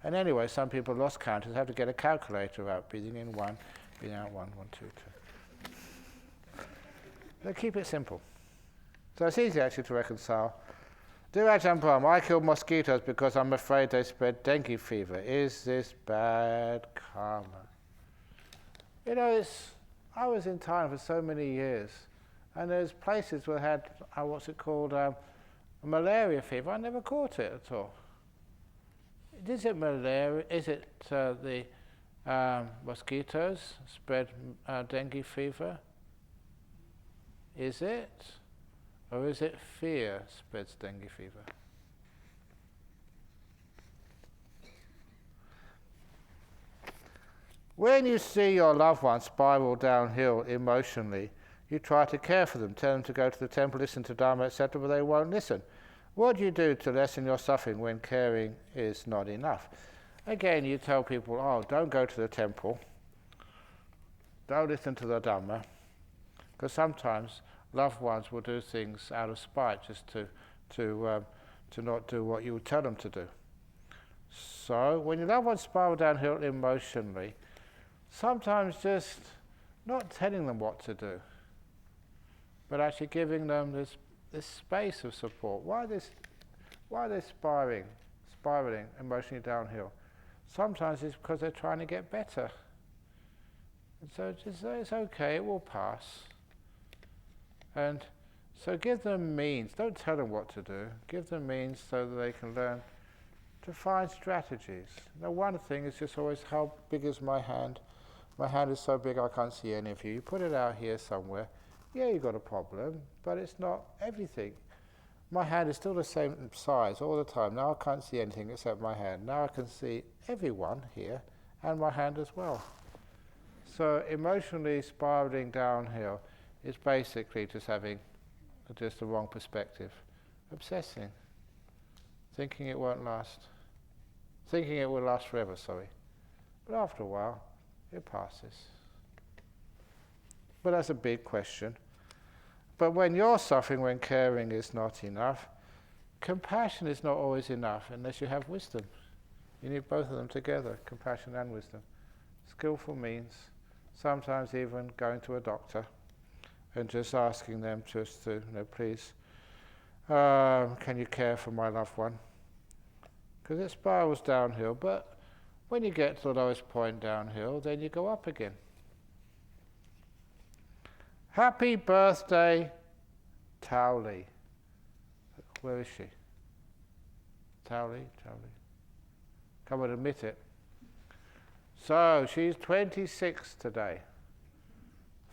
Speaker 1: And anyway, some people lost counters have to get a calculator out, breathing in 1, breathing out 1, 1, 2, 2. They keep it simple. So it's easy actually to reconcile. Dear Ajahn Brahm, I killed mosquitoes because I'm afraid they spread dengue fever. Is this bad karma? You know, I was in Thailand for so many years, and there's places where I had, what's it called, malaria fever. I never caught it at all. Is it malaria? Is it the mosquitoes spread dengue fever? Is it? Or is it fear spreads dengue fever? When you see your loved one spiral downhill emotionally, you try to care for them, tell them to go to the temple, listen to Dhamma, etc., but they won't listen. What do you do to lessen your suffering when caring is not enough? Again, you tell people, oh, don't go to the temple, don't listen to the Dhamma, because sometimes loved ones will do things out of spite just to not do what you would tell them to do. So when your loved ones spiral downhill emotionally, sometimes just not telling them what to do, but actually giving them this space of support. Why this spiraling emotionally downhill? Sometimes it's because they're trying to get better. And so just say it's okay, it will pass. And so give them means. Don't tell them what to do. Give them means so that they can learn to find strategies. Now, one thing is just always, how big is my hand? My hand is so big I can't see any of you. You put it out here somewhere. Yeah, you've got a problem, but it's not everything. My hand is still the same size all the time. Now I can't see anything except my hand. Now I can see everyone here and my hand as well. So emotionally spiraling downhill is basically just having just the wrong perspective. Obsessing. Thinking it won't last. Thinking it will last forever, sorry. But after a while, it passes. But that's a big question. But when you're suffering, when caring is not enough, compassion is not always enough unless you have wisdom. You need both of them together, compassion and wisdom. Skillful means sometimes even going to a doctor and just asking them just to, please, can you care for my loved one? Because it spirals downhill, but when you get to the lowest point downhill, then you go up again. Happy birthday, Tauli. Where is she? Tauli. Come on, admit it. So, she's 26 today,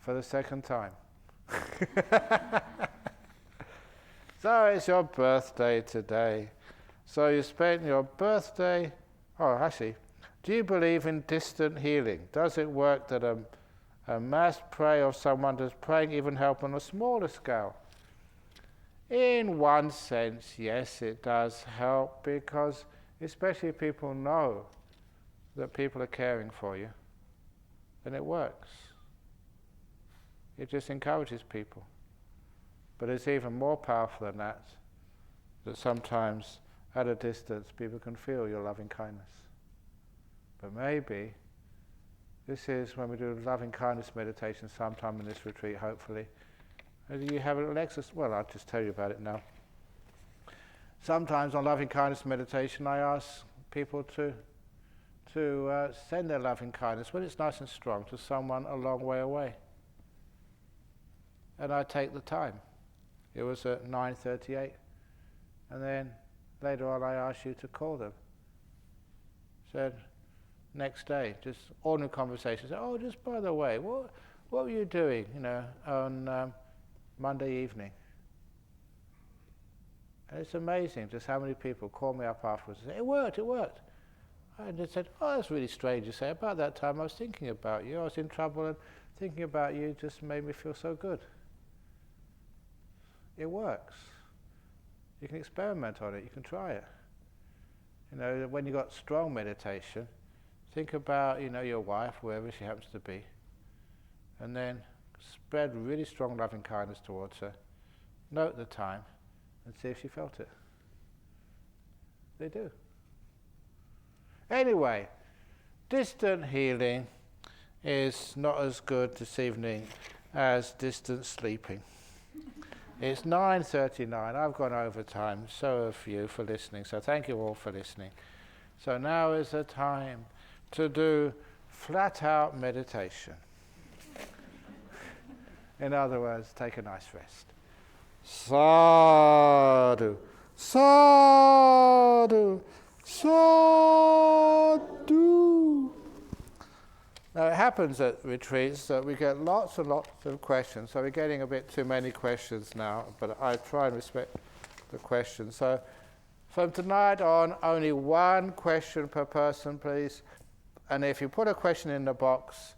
Speaker 1: for the second time. So, it's your birthday today. So, you spent your birthday... Oh, actually, do you believe in distant healing? Does it work that a mass prayer of someone does praying even help on a smaller scale? In one sense, yes, it does help, because especially if people know that people are caring for you, then it works. It just encourages people. But it's even more powerful than that sometimes at a distance people can feel your loving kindness. But maybe this is when we do loving kindness meditation sometime in this retreat, hopefully. You have a little exercise. Well, I'll just tell you about it now. Sometimes on loving kindness meditation, I ask people to send their loving kindness, when it's nice and strong, to someone a long way away. And I take the time. It was at 9:38. And then later on I asked you to call them. Said, next day, just ordinary conversation. Said, oh, just by the way, what were you doing, on Monday evening? And it's amazing just how many people call me up afterwards and say, it worked. And they said, oh, that's really strange you say. About that time I was thinking about you. I was in trouble, and thinking about you just made me feel so good. It works. You can experiment on it. You can try it. When you've got strong meditation, think about, your wife, wherever she happens to be, and then spread really strong loving kindness towards her. Note the time and see if she felt it. They do. Anyway, distant healing is not as good this evening as distant sleeping. It's 9:39. I've gone over time. So have you for listening. So thank you all for listening. So now is the time to do flat-out meditation. In other words, take a nice rest. Sadhu, sadhu, sadhu. Now it happens at retreats that we get lots and lots of questions, so we're getting a bit too many questions now, but I try and respect the questions. So from tonight on, only one question per person, please. And if you put a question in the box,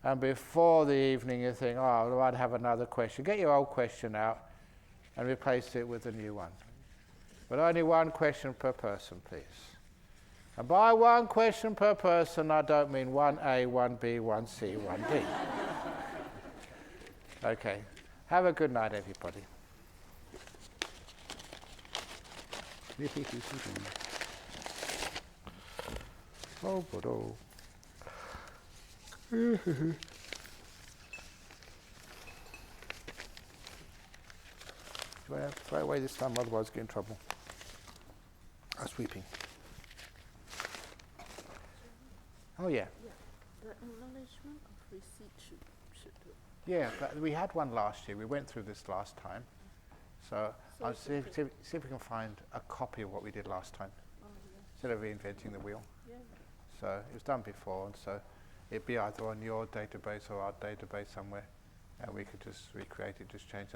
Speaker 1: and before the evening you think, oh, I'd have another question, get your old question out and replace it with a new one. But only one question per person, please. And by one question per person, I don't mean 1A, 1B, 1C, 1D. Okay. Have a good night, everybody. Oh, but oh. throw it away this time, otherwise get in trouble. Sweeping. Oh yeah.
Speaker 2: The acknowledgement of receipt should do.
Speaker 1: Yeah, but we had one last year. We went through this last time. So I'll see if we can find a copy of what we did last time, instead of reinventing the wheel.
Speaker 2: Yeah.
Speaker 1: So it was done before, and so it'd be either on your database or our database somewhere, and we could just recreate it, just change